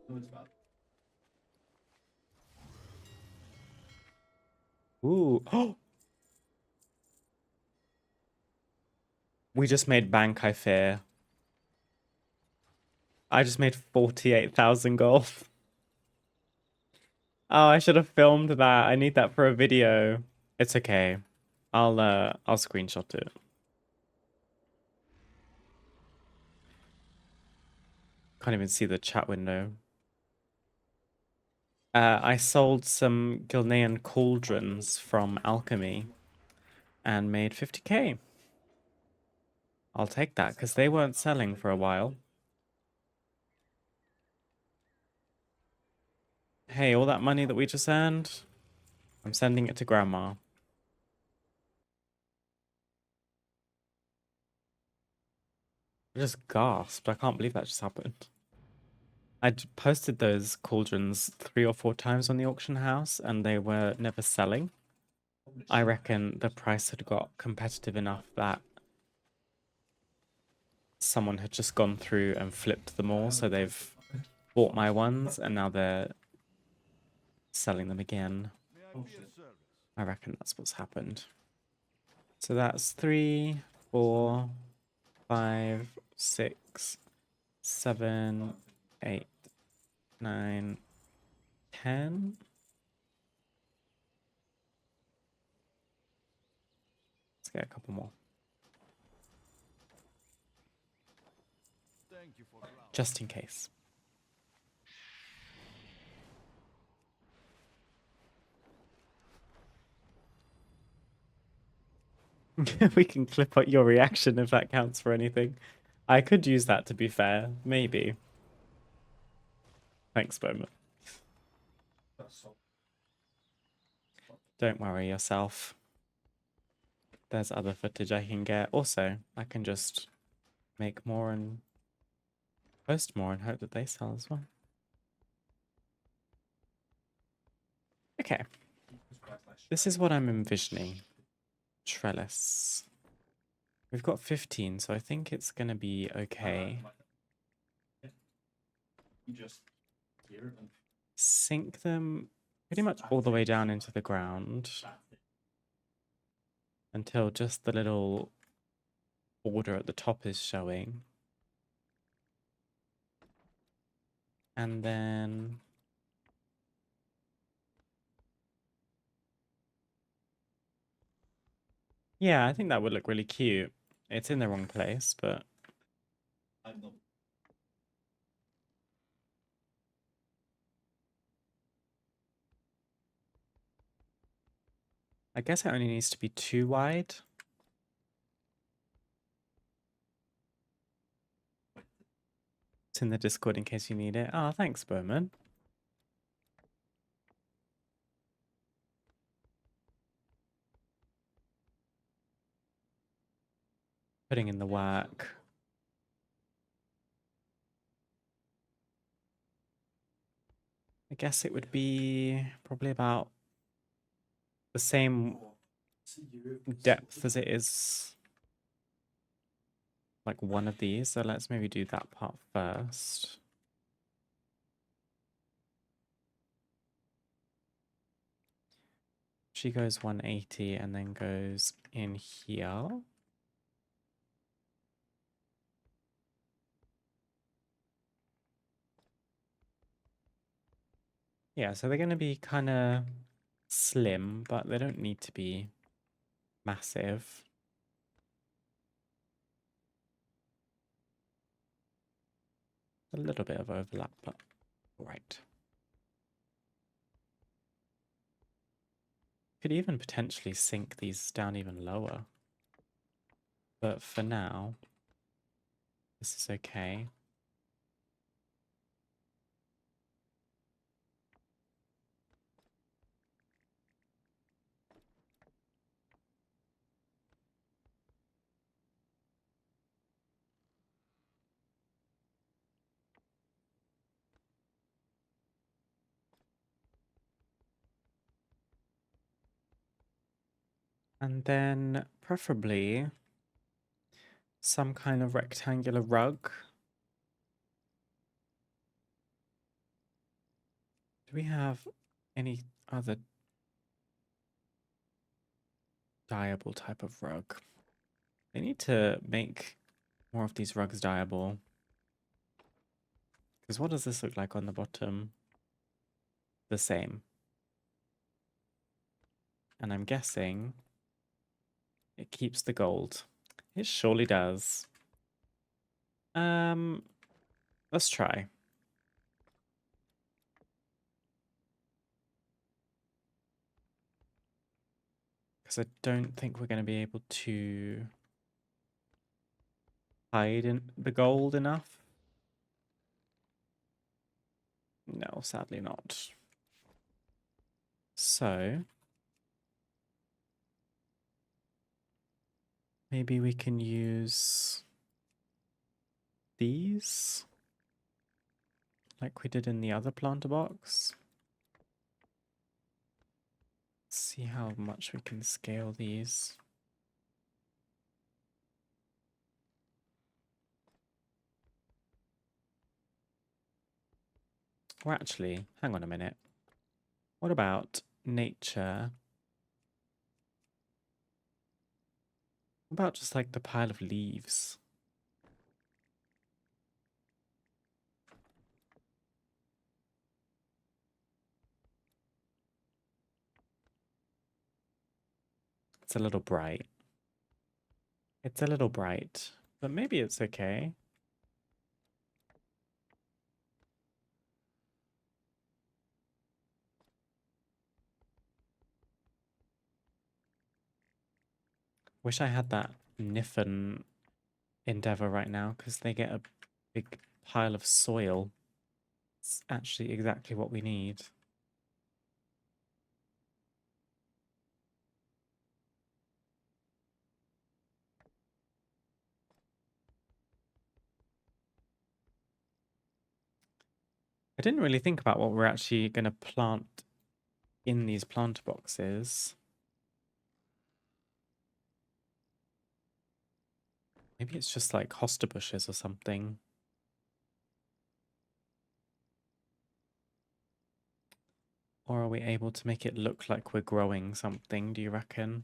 No, it's bad. Ooh. Oh! We just made bank, I fear. I just made 48,000 gold. Oh, I should have filmed that. I need that for a video. It's okay. I'll screenshot it. Can't even see the chat window. I sold some Gilnean cauldrons from Alchemy and made 50k. I'll take that because they weren't selling for a while. Hey, all that money that we just earned, I'm sending it to Grandma. I just gasped. I can't believe that just happened. I'd posted those cauldrons 3 or 4 times on the auction house and they were never selling. I reckon the price had got competitive enough that someone had just gone through and flipped them all, so they've bought my ones and now they're selling them again. May I be of service? I reckon that's what's happened. So that's 3, 4, 5, 6, 7, 8, 9, 10. Let's get a couple more. Thank you for allowing. Just in case. We can clip out your reaction if that counts for anything. I could use that, to be fair. Maybe. Thanks, Bowman. Don't worry yourself. There's other footage I can get. Also, I can just make more and post more and hope that they sell as well. Okay. This is what I'm envisioning. Trellis. We've got 15, so I think it's going to be okay. You just here and Sink them pretty much all the way down into the ground that's it. until just the little border at the top is showing. And then yeah, I think that would look really cute. It's in the wrong place, but I'm not. I guess it only needs to be 2 wide. It's in the Discord in case you need it. Oh, thanks, Bowman. Putting in the work. I guess it would be probably about the same depth as it is like one of these. So let's maybe do that part first. She goes 180 and then goes in here. Yeah, so they're going to be kind of slim, but they don't need to be massive. A little bit of overlap, but all right. Could even potentially sink these down even lower. But for now, this is okay. And then preferably some kind of rectangular rug. Do we have any other dyeable type of rug? They need to make more of these rugs dyeable. Because what does this look like on the bottom? The same. And I'm guessing it keeps the gold. It surely does. Let's try. Because I don't think we're going to be able to hide in the gold enough. No, sadly not. So maybe we can use these like we did in the other planter box. Let's see how much we can scale these. Or actually, hang on a minute. What about nature? What about just like the pile of leaves? It's a little bright. It's a little bright, but maybe it's okay. Wish I had that Niffen endeavor right now because they get a big pile of soil. It's actually exactly what we need. I didn't really think about what we're actually going to plant in these planter boxes. Maybe it's just like hosta bushes or something. Or are we able to make it look like we're growing something, do you reckon?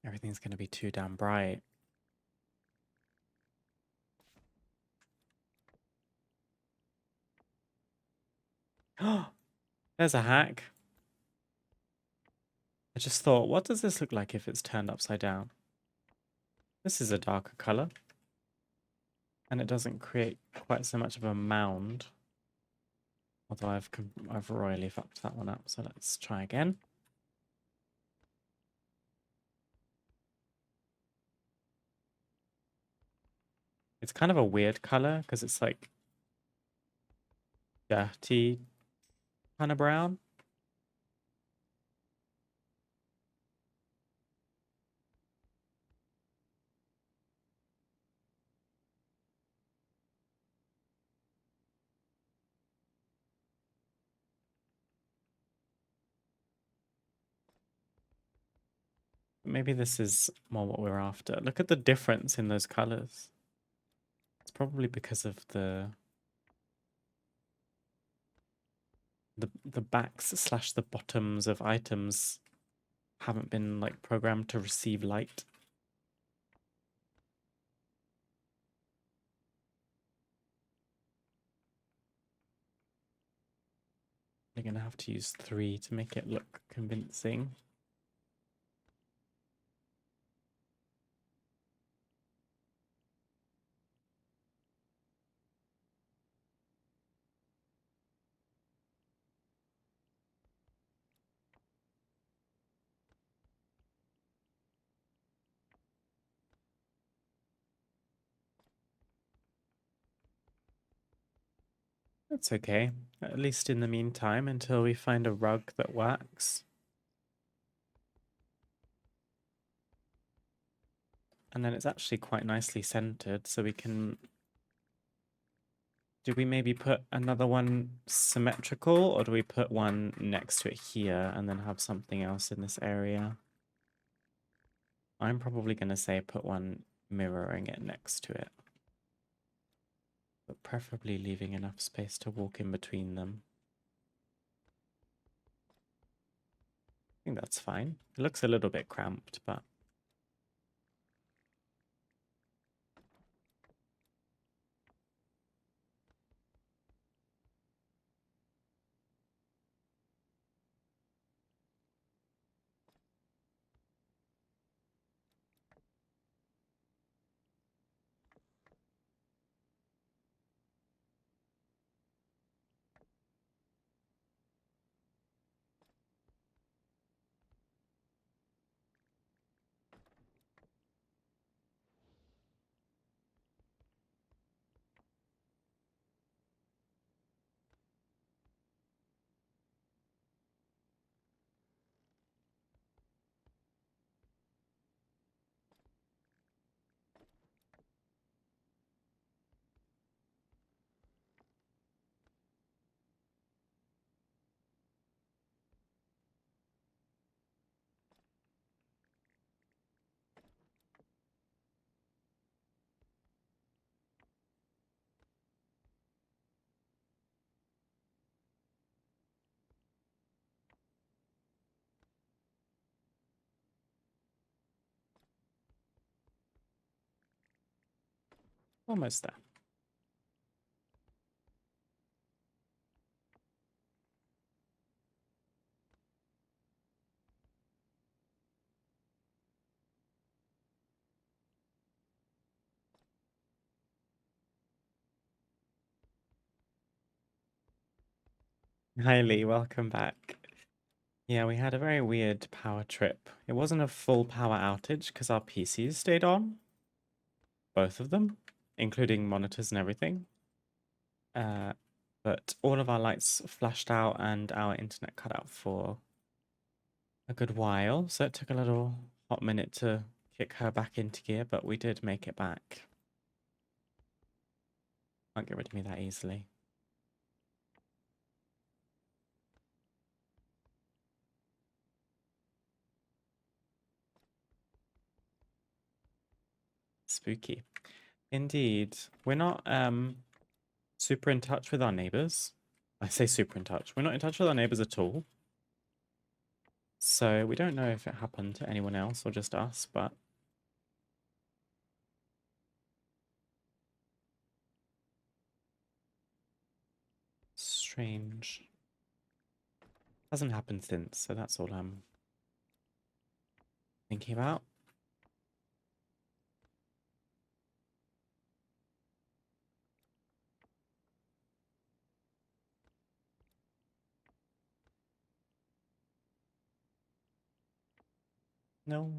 Everything's going to be too damn bright. There's a hack. I just thought, what does this look like if it's turned upside down? This is a darker color. And it doesn't create quite so much of a mound. Although I've royally fucked that one up, so let's try again. It's kind of a weird color because it's like dirty kind of brown. Maybe this is more what we're after. Look at the difference in those colors. It's probably because of the backs slash the bottoms of items haven't been like programmed to receive light. You're gonna have to use 3 to make it look convincing. That's okay. At least in the meantime, until we find a rug that works. And then it's actually quite nicely centered, so we can... Do we maybe put another one symmetrical, or do we put one next to it here and then have something else in this area? I'm probably going to say put one mirroring it next to it. But preferably leaving enough space to walk in between them. I think that's fine. It looks a little bit cramped, but... Almost there. Hi Lee, welcome back. Yeah, we had a very weird power trip. It wasn't a full power outage because our PCs stayed on, both of them, including monitors and everything. Uh, but all of our lights flashed out and our internet cut out for a good while, so it took a little hot minute to kick her back into gear, but we did make it back. Can't get rid of me that easily. Spooky. Indeed. We're not super in touch with our neighbors. I say super in touch. We're not in touch with our neighbors at all. So we don't know if it happened to anyone else or just us, but strange. Hasn't happened since, so that's all I'm thinking about. No.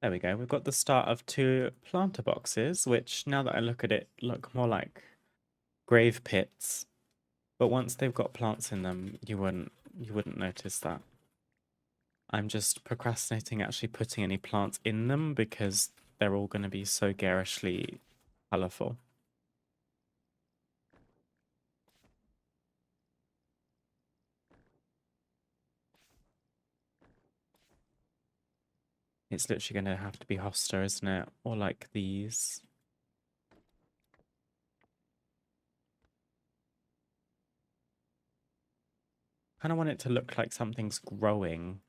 There we go. We've got the start of 2 planter boxes, which now that I look at it, look more like grave pits. But once they've got plants in them, you wouldn't notice that. I'm just procrastinating actually putting any plants in them because they're all going to be so garishly colourful. It's literally going to have to be hosta, isn't it? Or like these. Kind of want it to look like something's growing.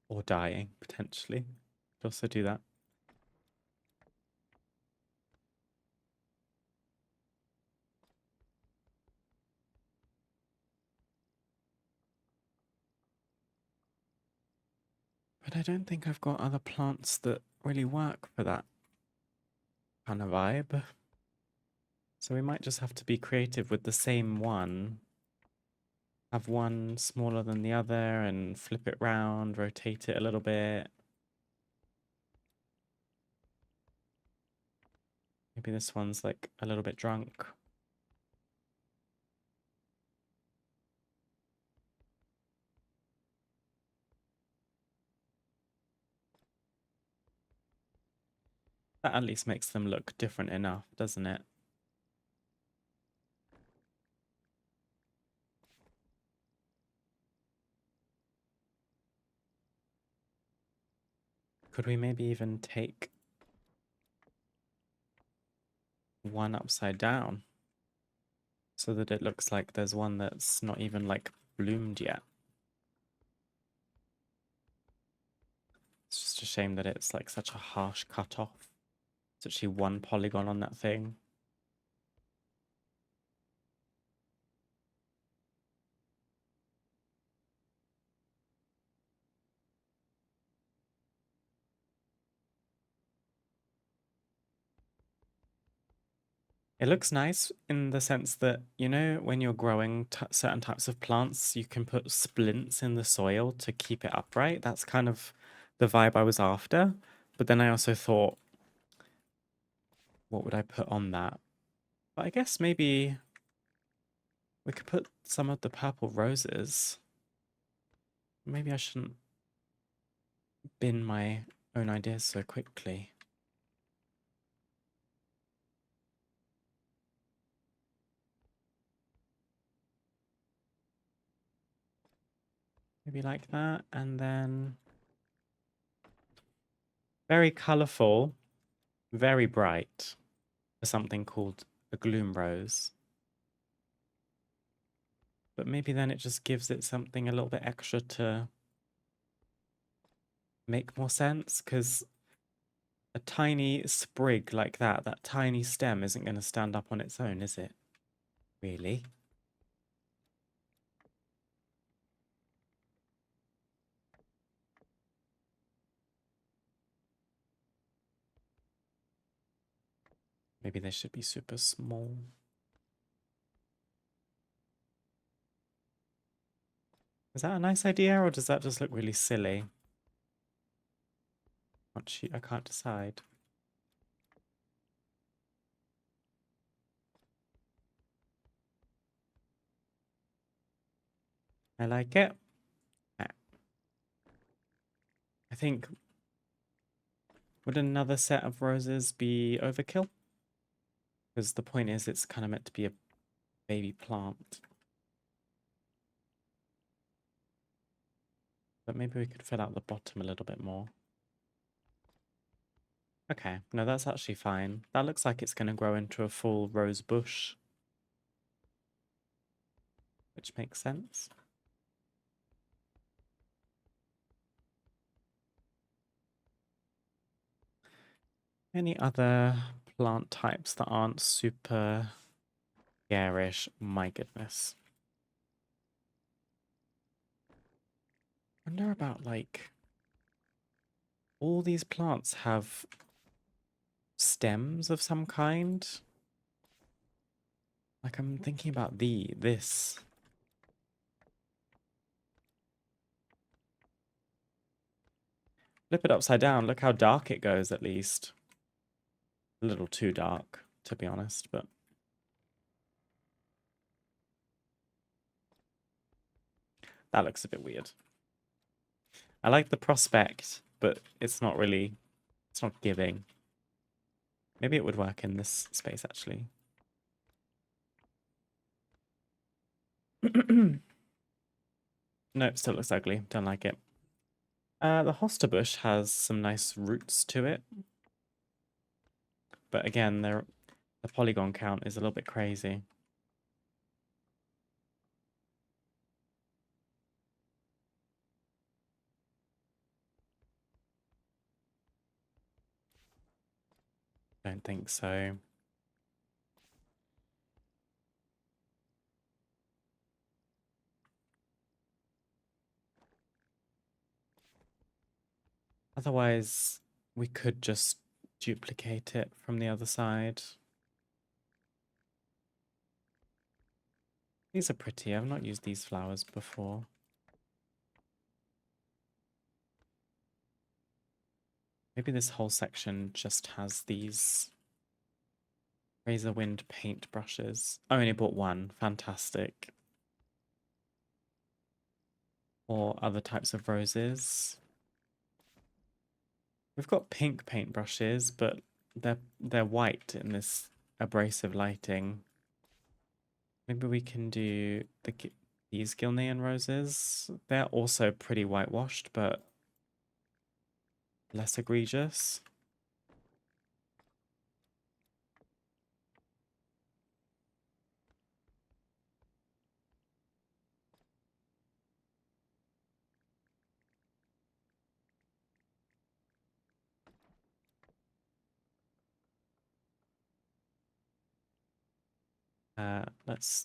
Or dying, potentially. Could also do that. But I don't think I've got other plants that really work for that kind of vibe. So we might just have to be creative with the same one. Have one smaller than the other and flip it round, rotate it a little bit. Maybe this one's like a little bit drunk. That at least makes them look different enough, doesn't it? Could we maybe even take one upside down so that it looks like there's one that's not even like bloomed yet? It's just a shame that it's like such a harsh cutoff. It's actually one polygon on that thing. It looks nice in the sense that, you know, when you're growing certain types of plants, you can put splints in the soil to keep it upright. That's kind of the vibe I was after. But then I also thought, what would I put on that? But I guess maybe we could put some of the purple roses. Maybe I shouldn't bin my own ideas so quickly. Maybe like that, and then very colorful, very bright for something called a gloom rose. But maybe then it just gives it something a little bit extra to make more sense, because a tiny sprig like that, that tiny stem isn't going to stand up on its own, is it? Really? Maybe they should be super small. Is that a nice idea, or does that just look really silly? I can't decide. I like it. I think, would another set of roses be overkill? Because the point is it's kind of meant to be a baby plant. But maybe we could fill out the bottom a little bit more. Okay, no, that's actually fine. That looks like it's going to grow into a full rose bush, which makes sense. Any other plant types that aren't super garish? My goodness. I wonder about, like, all these plants have stems of some kind. Like, I'm thinking about this. Flip it upside down. Look how dark it goes, at least. A little too dark, to be honest, but that looks a bit weird. I like the prospect, but it's not giving. Maybe it would work in this space, actually. Nope, still looks ugly. Don't like it. The hosta bush has some nice roots to it. But again, the polygon count is a little bit crazy. Don't think so. Otherwise, we could just duplicate it from the other side. These are pretty. I've not used these flowers before. Maybe this whole section just has these razor wind paint brushes. I only bought one. Fantastic. Or other types of roses. We've got pink paintbrushes, but they're white in this abrasive lighting. Maybe we can do these Gilnean roses. They're also pretty whitewashed, but less egregious.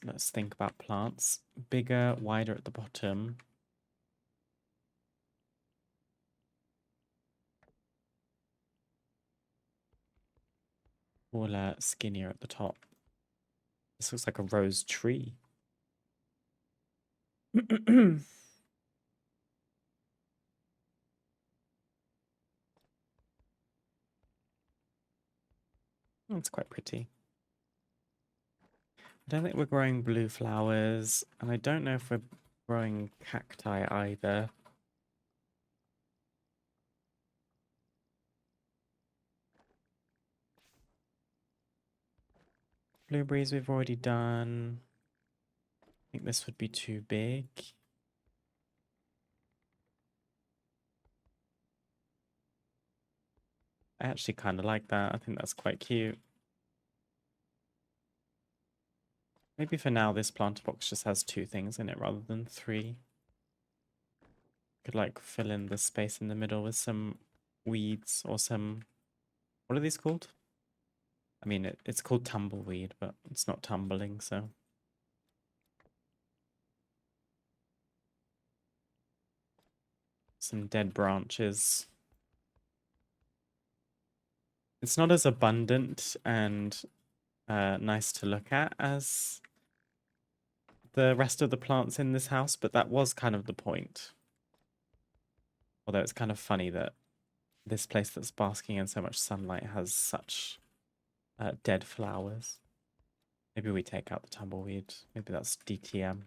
Let's think about plants. Bigger, wider at the bottom. Taller, skinnier at the top. This looks like a rose tree. That's quite pretty. I don't think we're growing blue flowers, and I don't know if we're growing cacti either. Blueberries we've already done. I think this would be too big. I actually kind of like that. I think that's quite cute. Maybe for now, this planter box just has 2 things in it rather than 3. Could like fill in the space in the middle with some weeds or some, what are these called? I mean, it's called tumbleweed, but it's not tumbling, so. Some dead branches. It's not as abundant and nice to look at as the rest of the plants in this house, but that was kind of the point. Although it's kind of funny that this place that's basking in so much sunlight has such dead flowers. Maybe we take out the tumbleweed. Maybe that's DTM.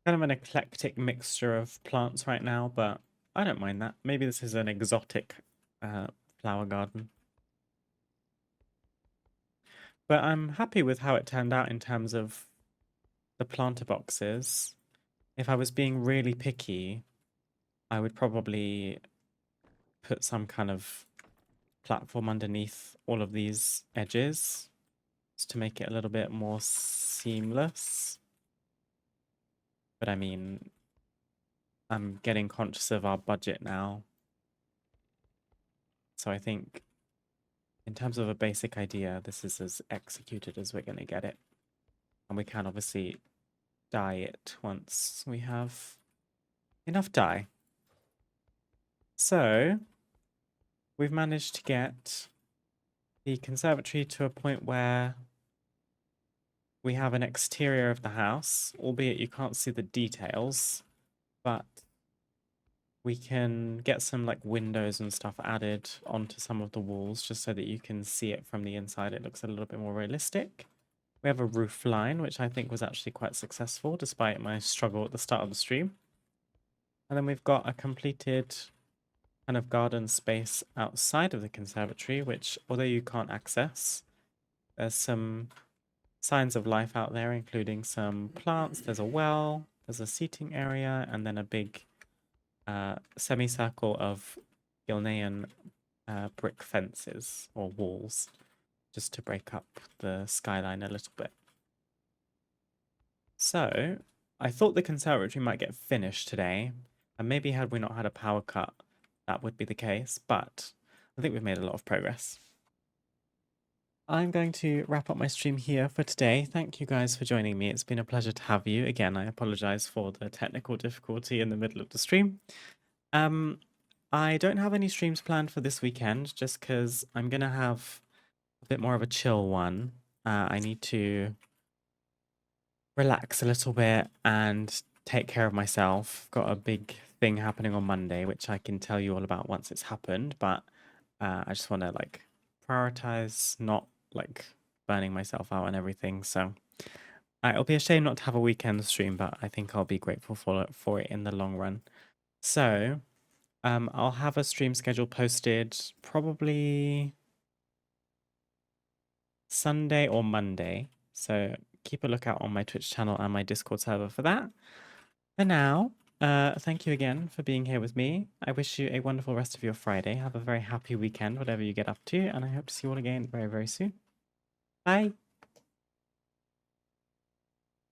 Kind of an eclectic mixture of plants right now, but I don't mind that. Maybe this is an exotic flower garden. But I'm happy with how it turned out in terms of the planter boxes. If I was being really picky, I would probably put some kind of platform underneath all of these edges just to make it a little bit more seamless. But I mean, I'm getting conscious of our budget now. So I think in terms of a basic idea, this is as executed as we're going to get it. And we can obviously dye it once we have enough dye. So we've managed to get the conservatory to a point where we have an exterior of the house, albeit you can't see the details, but we can get some like windows and stuff added onto some of the walls just so that you can see it from the inside. It looks a little bit more realistic. We have a roof line, which I think was actually quite successful despite my struggle at the start of the stream. And then we've got a completed kind of garden space outside of the conservatory, which although you can't access, there's some signs of life out there, including some plants. There's a well, there's a seating area, and then a big semicircle of Gilnean brick fences or walls just to break up the skyline a little bit. So I thought the conservatory might get finished today, and maybe had we not had a power cut, that would be the case, but I think we've made a lot of progress. I'm going to wrap up my stream here for today. Thank you guys for joining me. It's been a pleasure to have you. Again, I apologize for the technical difficulty in the middle of the stream. I don't have any streams planned for this weekend just because I'm going to have a bit more of a chill one. I need to relax a little bit and take care of myself. Got a big thing happening on Monday, which I can tell you all about once it's happened, but I just want to like prioritize not like burning myself out and everything. So it'll be a shame not to have a weekend stream, but I think I'll be grateful for it in the long run. So I'll have a stream schedule posted probably Sunday or Monday. So keep a lookout on my Twitch channel and my Discord server for that. For now, thank you again for being here with me. I wish you a wonderful rest of your Friday. Have a very happy weekend, whatever you get up to, and I hope to see you all again very, very soon. Bye.